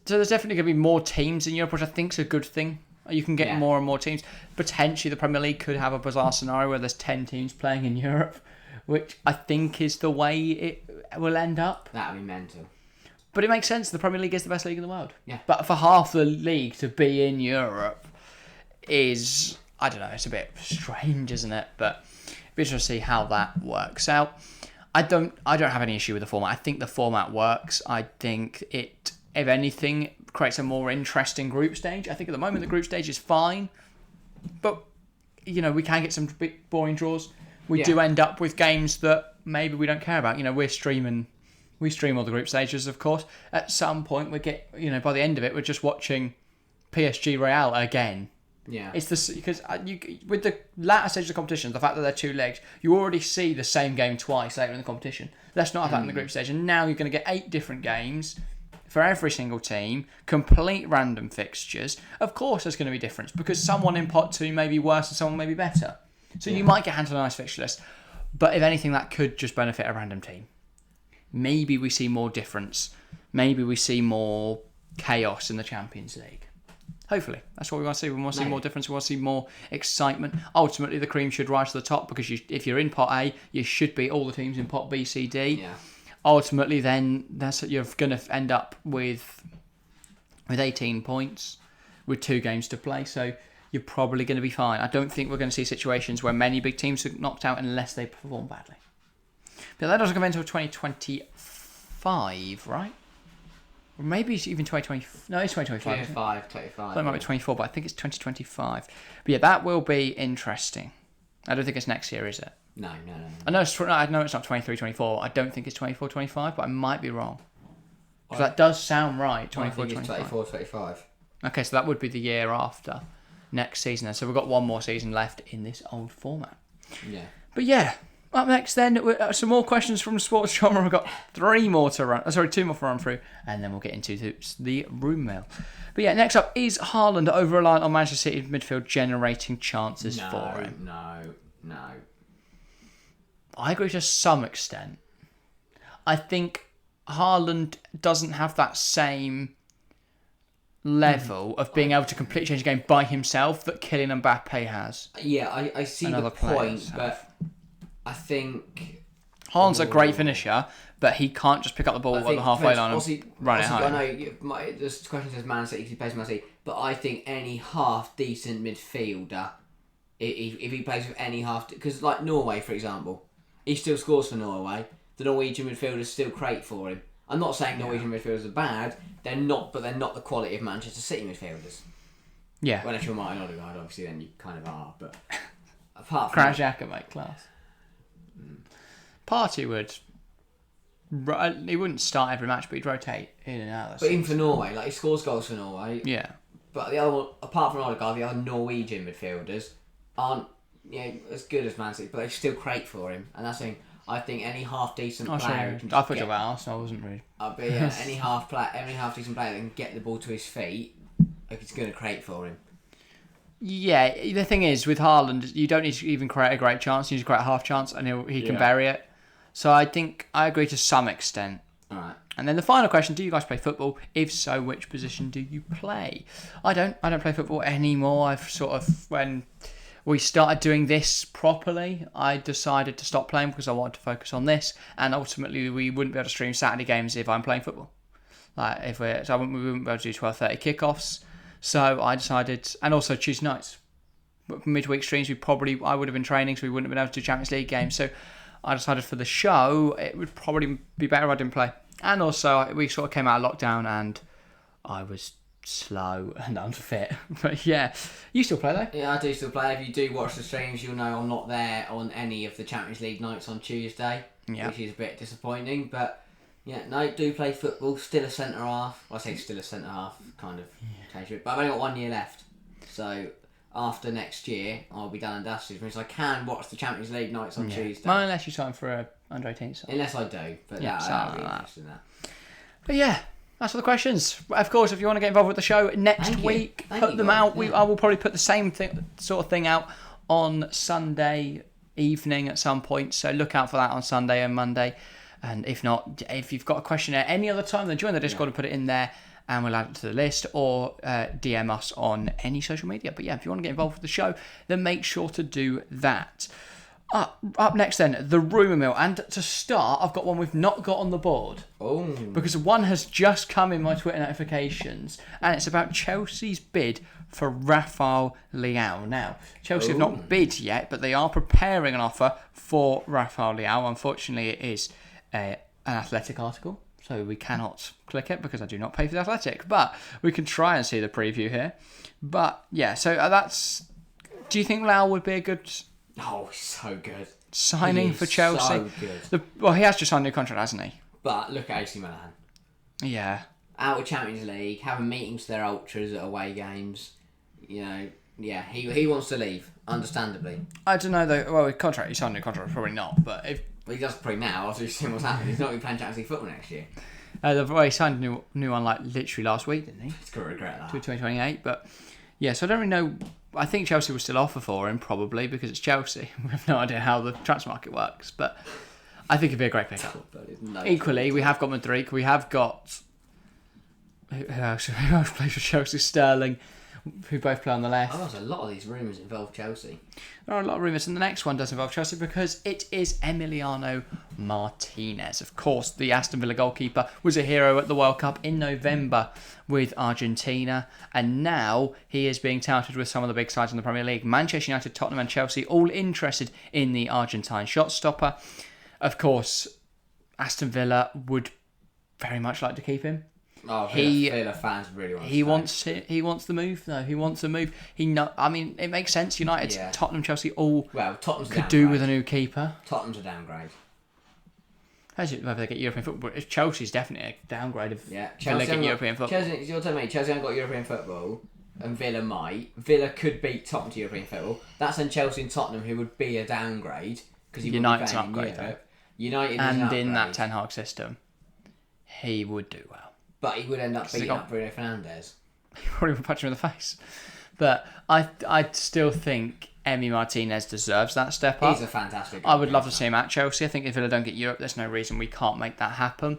so there's definitely going to be more teams in Europe, which I think is a good thing. You can get more and more teams. Potentially the Premier League could have a bizarre scenario where there's 10 teams playing in Europe, which I think is the way it will end up. That would be mental. But it makes sense. The Premier League is the best league in the world. Yeah. But for half the league to be in Europe is, I don't know, it's a bit strange, isn't it? But we shall see how that works out. I don't have any issue with the format. I think the format works. I think it, if anything, creates a more interesting group stage. I think at the moment the group stage is fine, but we can get some big boring draws. We do end up with games that maybe we don't care about. We stream all the group stages, of course. At some point we get, by the end of it, we're just watching PSG Real again. Yeah, it's because with the latter stage of the competition, the fact that they're 2 legs, you already see the same game twice later in the competition. Let's not have that in the group stage, and now you're going to get 8 different games for every single team, complete random fixtures. Of course, there's going to be difference because someone in pot 2 may be worse and someone may be better. So you might get handed a nice fixture list, but if anything, that could just benefit a random team. Maybe we see more difference. Maybe we see more chaos in the Champions League. Hopefully. That's what we want to see. We want to see more difference. We want to see more excitement. Ultimately, the cream should rise to the top because if you're in Pot A, you should beat all the teams in Pot B, C, D. Yeah. Ultimately, then you're going to end up with 18 points with 2 games to play. So you're probably going to be fine. I don't think we're going to see situations where many big teams are knocked out unless they perform badly. But that doesn't come until 2025, right? Or maybe it's even 2020. No, it's 2025. 25. It might be 24, but I think it's 2025. But yeah, that will be interesting. I don't think it's next year, is it? No. I know it's not 23, 24. I don't think it's 24, 25, but I might be wrong. Because that does sound right, 24, 25. 24, 25. Okay, so that would be the year after next season. Then. So we've got one more season left in this old format. Yeah. But yeah, up next then, some more questions from the sports genre. We've got 2 more to run through, and then we'll get into the room mail. But yeah, next up, is Haaland over-reliant on Manchester City midfield generating chances for him? No. I agree to some extent. I think Haaland doesn't have that same level of being able to completely change the game by himself that Kylian Mbappe has. Yeah, I see the point, but I think Haaland's a great finisher, but he can't just pick up the ball at the halfway line and run it home. I know this question says Man City, he plays Man City, but I think any half-decent midfielder, if he plays with any because like Norway, for example, he still scores for Norway. The Norwegian midfielders still crate for him. I'm not saying Norwegian midfielders are bad. They're not, but they're not the quality of Manchester City midfielders. Yeah. Well, if you're Martin Odegaard, obviously, then you kind of are. But apart from Crash Xhaka, mate, class. Partey would. He wouldn't start every match, but he'd rotate in and out. But even for Norway, like he scores goals for Norway. Yeah. But the other one, apart from Odegaard, the other Norwegian midfielders aren't as good as Man City, but they still crate for him, and that's the thing. I think any half decent player. I thought about Arsenal. I wasn't really. But any half decent player that can get the ball to his feet, like it's going to crate for him. Yeah, the thing is with Haaland, you don't need to even create a great chance. You need to create a half chance, and he can bury it. So I think I agree to some extent. All right. And then the final question: do you guys play football? If so, which position do you play? I don't play football anymore. I've sort of when we started doing this properly, I decided to stop playing because I wanted to focus on this, and ultimately we wouldn't be able to stream Saturday games if I'm playing football. We wouldn't be able to do 12:30 kickoffs. So I decided, and also Tuesday nights, midweek streams. I would have been training, so we wouldn't have been able to do Champions League games. So I decided for the show it would probably be better if I didn't play. And also we sort of came out of lockdown and I was slow and unfit. But yeah, you still play though? Yeah, I do still play. If you do watch the streams, you'll know I'm not there on any of the Champions League nights on Tuesday, which is a bit disappointing. But yeah, no, do play football. Still a centre half. Well, I say still a centre half, kind of change it. But I've only got 1 year left, so after next year I'll be done and dusted, which means I can watch the Champions League nights on Tuesday. Well, unless you sign for a under 18 side. Unless I do, but I'll be interested in that. But yeah, that's all the questions. Of course, if you want to get involved with the show next week, put them out. I will probably put the same sort of thing out on Sunday evening at some point. So look out for that on Sunday and Monday. And if not, if you've got a question at any other time, then join the Discord and put it in there, and we'll add it to the list, or DM us on any social media. But yeah, if you want to get involved with the show, then make sure to do that. Up next then, the rumour mill. And to start, I've got one we've not got on the board. Oh. Because one has just come in my Twitter notifications, and it's about Chelsea's bid for Rafael Leao. Now, Chelsea have not bid yet, but they are preparing an offer for Rafael Leao. Unfortunately, it is an Athletic article, so we cannot click it because I do not pay for the Athletic. But we can try and see the preview here. But yeah, so that's... Do you think Leao would be a good... Oh, so good. Signing for Chelsea. So good. Well, he has just signed a new contract, hasn't he? But look at AC Milan. Yeah. Out of Champions League, having meetings to their ultras at away games. You know, yeah, he wants to leave, understandably. I don't know though. Well, he signed a new contract, probably not. But if he does probably now, after he's seen what's happening. He's not going to be playing Champions League football next year. He signed a new one like literally last week, didn't he? He's going to regret that. To 2028, but yeah. So I don't really know. I think Chelsea will still offer for him, probably, because it's Chelsea. We have no idea how the transfer market works, but I think it'd be a great pickup. Equally, we have got Madrid. We have got... Who else plays for Chelsea? Sterling, who both play on the left. Oh, there's a lot of these rumours involve Chelsea. There are a lot of rumours, and the next one does involve Chelsea because it is Emiliano Martinez. Of course, the Aston Villa goalkeeper was a hero at the World Cup in November with Argentina, and now he is being touted with some of the big sides in the Premier League. Manchester United, Tottenham and Chelsea all interested in the Argentine shot stopper. Of course, Aston Villa would very much like to keep him. Oh, Villa fans really want. He wants the move though. He wants the move. I mean, it makes sense. United, Tottenham, Chelsea, Tottenham's could do with a new keeper. Tottenham's a downgrade. Whether they get European football, if Chelsea's definitely a downgrade of Chelsea get European football. You're telling me Chelsea haven't got European football, and Villa might. Villa could beat Tottenham to European football. That's then Chelsea and Tottenham, who would be a downgrade because United's an upgrade though. United is and an in that Ten Hag system, he would do well. But he would end up beating up Bruno Fernandes. He probably would punch him in the face. But I still think Emi Martinez deserves that step up. He's a fantastic I would love to see him at Chelsea. I think if Villa don't get Europe, there's no reason we can't make that happen.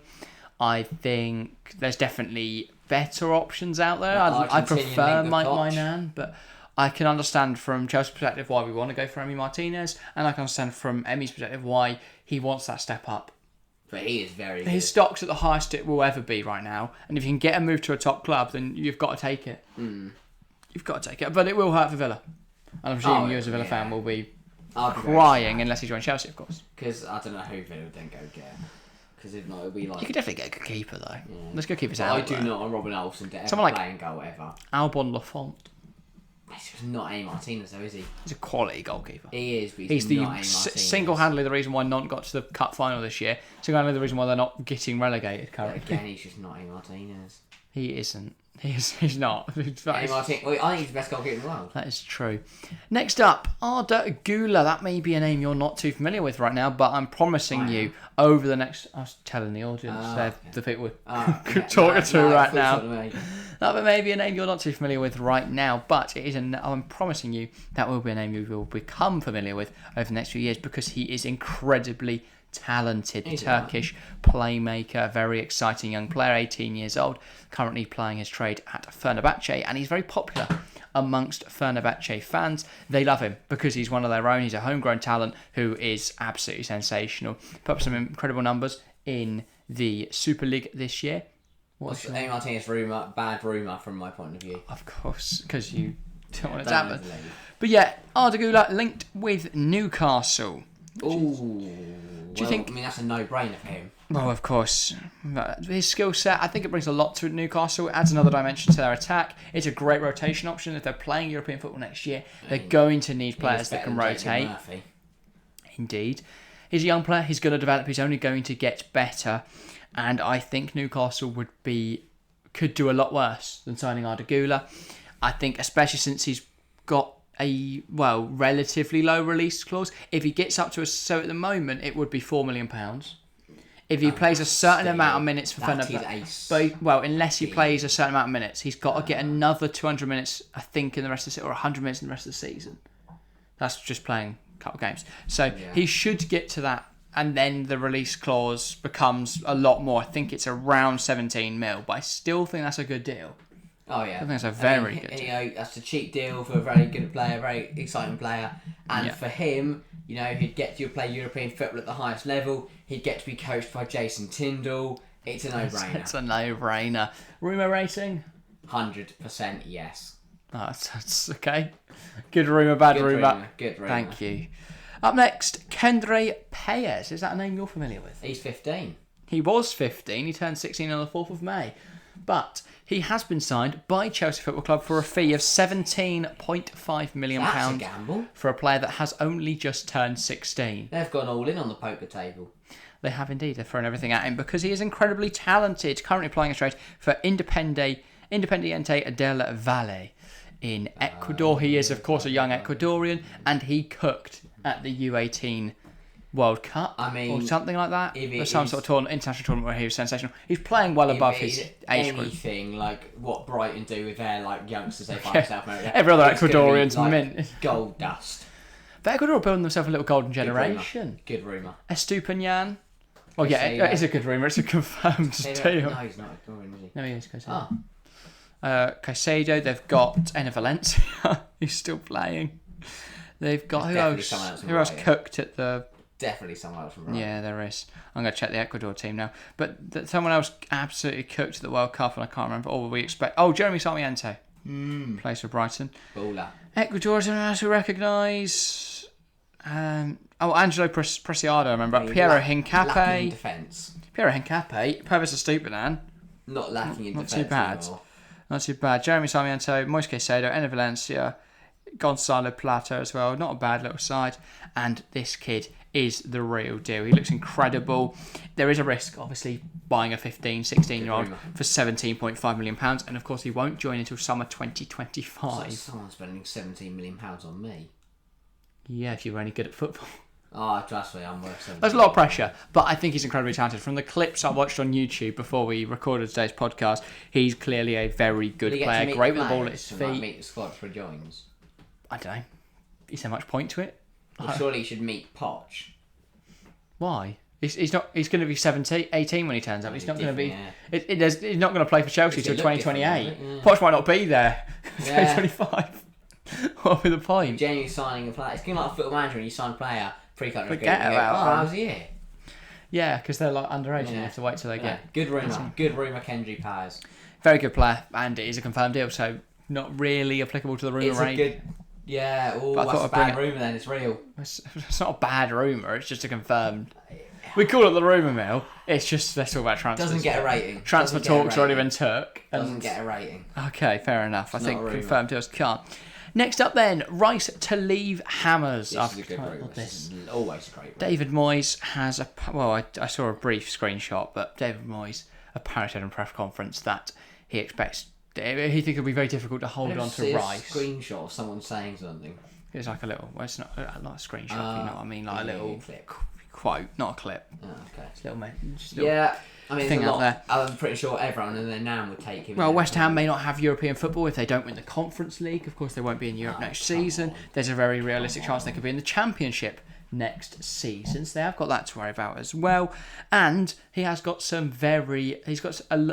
I think there's definitely better options out there. I prefer my nan, but I can understand from Chelsea's perspective why we want to go for Emi Martinez, and I can understand from Emi's perspective why he wants that step up. But he is very good. His stock's at the highest it will ever be right now, and if you can get a move to a top club, then you've got to take it. You've got to take it, but it will hurt for Villa. And I'm assuming you as a Villa fan will be crying unless he joins Chelsea, of course. Because I don't know who Villa would then go get. Because if not, it'll be like... You could definitely get a good keeper, though. Yeah. Let's go keep his out. I do not want Robin Olsen to ever play and goal ever. Albon Lafont. He's just not A. Martinez, though, is he? He's a quality goalkeeper. He is, but he's not single-handedly the reason why Nantes got to the cup final this year. Single-handedly the reason why they're not getting relegated currently. Again, he's just not A. Martinez. He isn't. He's not. I think he's the best goalkeeper in the world. That is true. Next up, Arda Güler. That may be a name you're not too familiar with right now, but I'm promising you over the next... I was telling the audience, the people we're talking to right now. That may be a name you're not too familiar with right now, but it is. I'm promising you that will be a name you will become familiar with over the next few years because he is incredibly talented. Turkish playmaker, very exciting young player, 18 years old, currently playing his trade at Fenerbahce, and he's very popular amongst Fenerbahce fans. They love him because he's one of their own. He's a homegrown talent who is absolutely sensational. Put up some incredible numbers in the Super League this year. What's A. Martinez bad rumour from my point of view? Of course, because you don't want it to happen. But yeah, Arda Güler linked with Newcastle. Ooh. Do you think? I mean, that's a no-brainer for him. Well, of course. His skill set, I think it brings a lot to Newcastle. It adds another dimension to their attack. It's a great rotation option. If they're playing European football next year, they're going to need players that can rotate. Indeed. He's a young player. He's going to develop. He's only going to get better. And I think Newcastle could do a lot worse than signing Ardagula. I think, especially since he's got a, relatively low release clause. If he gets up to so at the moment, it would be £4 million. If he plays a certain amount of minutes for Fenerbahce, unless he plays a certain amount of minutes, he's got to get another 200 minutes, I think, in the rest of the season, or 100 minutes in the rest of the season. That's just playing a couple of games. So he should get to that, and then the release clause becomes a lot more. I think it's around 17 mil, but I still think that's a good deal. Oh yeah, I think that's a very good deal. That's a cheap deal for a very good player, very exciting player, and for him, he'd get to play European football at the highest level. He'd get to be coached by Jason Tyndall. It's a no-brainer. It's a no-brainer. Rumour rating? 100% yes. Oh, that's okay. Good rumour, bad rumour. Good rumour. Thank you. Up next, Kendre Payet. Is that a name you're familiar with? He's 15. He was 15. He turned 16 on the 4th of May. But he has been signed by Chelsea Football Club for a fee of £17.5 million. That's a gamble. For a player that has only just turned 16. They've gone all in on the poker table. They have indeed. They've thrown everything at him because he is incredibly talented. Currently playing a trade for Independiente del Valle in Ecuador. He is, of course, a young Ecuadorian, and he cooked at the U18 World Cup, or something like that. Or some sort of international tournament where he was sensational. He's playing well above his age group. Anything like what Brighton do with their youngsters they find South America. Every other Ecuadorian's mint. Gold dust. But Ecuador are building themselves a little golden generation. Good rumour. Estupiñán. Well, it is a good rumour. It's a confirmed deal. No, he's not Ecuadorian, is he? No, he is Caicedo. Caicedo, they've got Enner Valencia, who's still playing. They've got who else cooked at the... Definitely someone else from Brighton. Yeah, there is. I'm going to check the Ecuador team now. But someone else absolutely cooked at the World Cup, and I can't remember. Or we expect... Oh, Jeremy Sarmiento. Plays for Brighton. Baller. Ecuador is anyone else we recognise? Angelo Preciado, I remember. Piero Hincapié. Lacking in defence. Piero Hincapié. Purvis Estupiñán. Not lacking in defence. Not too bad. Anymore. Not too bad. Jeremy Sarmiento, Moise Caicedo, Enner Valencia, Gonzalo Plata as well. Not a bad little side. And this kid is the real deal. He looks incredible. There is a risk, obviously, buying a 15, 16-year-old for £17.5 million. And, of course, he won't join until summer 2025. Someone's spending £17 million on me. Yeah, if you were any good at football. Oh, trust me, I'm worth 17. There's a lot of pressure, but I think he's incredibly talented. From the clips I watched on YouTube before we recorded today's podcast, he's clearly a very good player. Great with the ball at his feet. Meet the squad for joins. I don't know. Is there much point to it? Well, surely he should meet Poch. Why? He's not. He's going to be 17, 18 when he turns up. He's not going to be. Yeah. He's not going to play for Chelsea till 2028. Yeah. Poch might not be there. 2025. What would be the point? Genuinely signing a player. It's kind of like a football manager, and you sign a player pre-contract. Forget about that. How's he here? Yeah, because they're underage, and you have to wait till they get. Good rumour. Good rumour. Kendre Payet. Very good player, and it is a confirmed deal, so not really applicable to the rumour rate. Good. Yeah, that's a bad rumour then, it's real. It's not a bad rumour, it's just a confirmed. We call it the rumour mill, it's just, let's talk about transfers. Doesn't get a rating. Transfer talks already been took. Doesn't get a rating. Okay, fair enough. I think confirmed deals can't. Next up then, Rice to leave Hammers. This is a good rumour. This is always a great rumour. David Moyes has I saw a brief screenshot, but David Moyes apparently said in a press conference that he expects... He thinks it'll be very difficult to hold on to Rice. A screenshot of someone saying something. It's like a little. Well, it's not a screenshot. You know what I mean? Like a little quote, not a clip. Oh, okay. It's a little I mean, thing out there. I'm pretty sure everyone in their NAM would take him. Well, West Ham may not have European football if they don't win the Conference League. Of course, they won't be in Europe next season. There's a very realistic chance they could be in the Championship next season, so they have got that to worry about as well. And he has got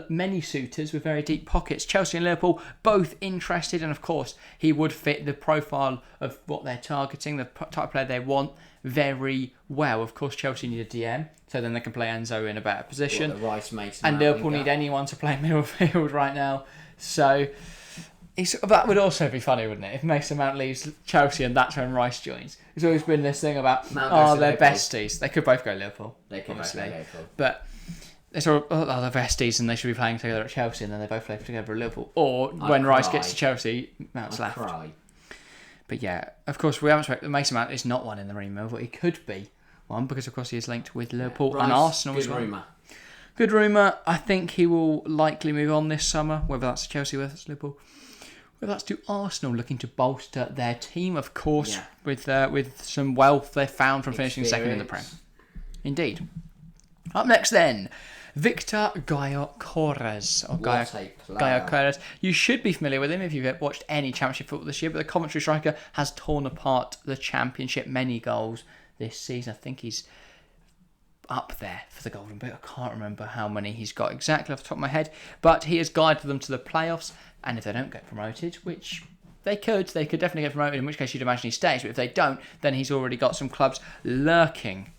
many suitors with very deep pockets. Chelsea and Liverpool both interested, and of course he would fit the profile of what they're targeting, the type of player they want, very well. Of course, Chelsea need a DM, so then they can play Enzo in a better position. The Rice makes and Liverpool need anyone to play midfield right now. So That would also be funny, wouldn't it? If Mason Mount leaves Chelsea and that's when Rice joins. There's always been this thing about, they're besties. They could both go Liverpool. They could both go Liverpool. But they're they're besties and they should be playing together at Chelsea and then they both play together at Liverpool. Or when Rice gets to Chelsea, Mount's left. Cry. But yeah, of course, we haven't spoken. Mason Mount is not one in the rumour, but he could be one because, of course, he is linked with Liverpool and Arsenal as well. Good rumour. Good rumour. I think he will likely move on this summer, whether that's to Chelsea, whether that's to Liverpool. Well, that's to Arsenal, looking to bolster their team, of course, with some wealth they found from finishing second in the Prem. Indeed. Up next, then, Victor Gyökeres. Gyökeres. You should be familiar with him if you've watched any Championship football this year, but the Coventry striker has torn apart the Championship, many goals this season. I think he's up there for the Golden Boot. I can't remember how many he's got exactly off the top of my head, but he has guided them to the playoffs. And if they don't get promoted, which they could definitely get promoted, in which case you'd imagine he stays. But if they don't, then he's already got some clubs lurking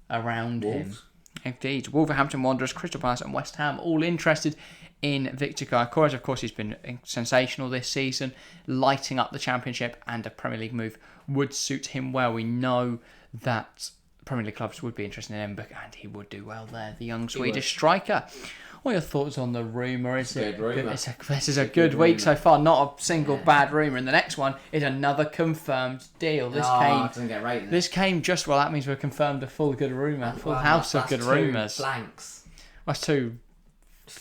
around him. Indeed. Wolverhampton Wanderers, Crystal Palace and West Ham all interested in Victor Gyökeres. Of course, he's been sensational this season, lighting up the Championship, and a Premier League move would suit him well. We know that Premier League clubs would be interested in him, and he would do well there, the young Swedish striker. What are your thoughts on the rumour? This is a good week so far. Not a single bad rumour. And the next one is another confirmed deal. This came just, well, that means we've confirmed a full good rumour. Full house of good rumours. Blanks. That's two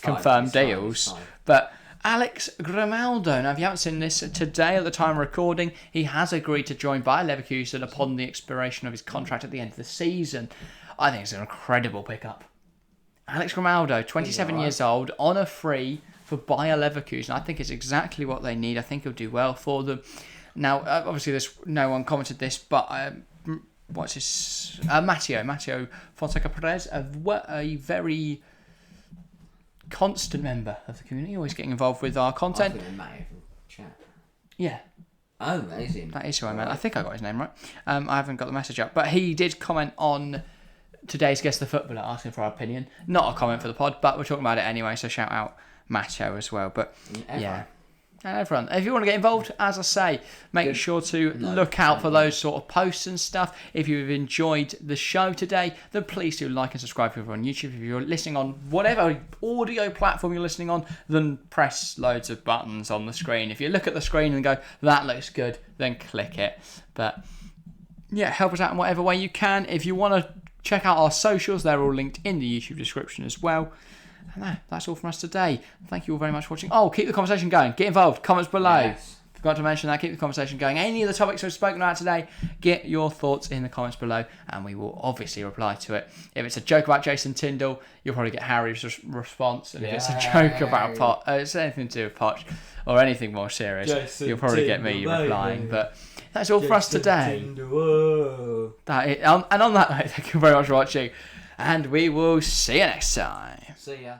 confirmed deals. But Alex Grimaldo. Now, if you haven't seen this today at the time of recording, he has agreed to join Bayer Leverkusen upon the expiration of his contract at the end of the season. I think it's an incredible pickup. Alex Grimaldo, 27 years old, on a free for Bayer Leverkusen. I think it's exactly what they need. I think he'll do well for them. Now, obviously, no one commented this, but what's his... Matteo Fonseca Perez, a very constant member of the community, always getting involved with our content. I think they may have chat. Yeah. Oh, that is him. That is who I meant. I think I got his name right. I haven't got the message up. But he did comment on today's Guest the Footballer, asking for our opinion. Not a comment for the pod, but we're talking about it anyway, so shout out Matteo as well. But yeah, and everyone, if you want to get involved, as I say, make sure to look out for those sort of posts and stuff. If you've enjoyed the show today, then please do like and subscribe if you're on YouTube. If you're listening on whatever audio platform you're listening on, then press loads of buttons on the screen. If you look at the screen and go, that looks good, then click it. But yeah, help us out in whatever way you can. If you want to check out our socials, they're all linked in the YouTube description as well. And that's all from us today. Thank you all very much for watching. Oh, keep the conversation going. Get involved. Comments below. Yes. Forgot to mention that. Keep the conversation going. Any of the topics we've spoken about today, get your thoughts in the comments below, and we will obviously reply to it. If it's a joke about Jason Tyndall, you'll probably get Harry's response. And if it's a joke about Pot, it's anything to do with Poch, or anything more serious, you'll probably get me replying. But that's all for us today. And on that note, thank you very much for watching, and we will see you next time. See ya.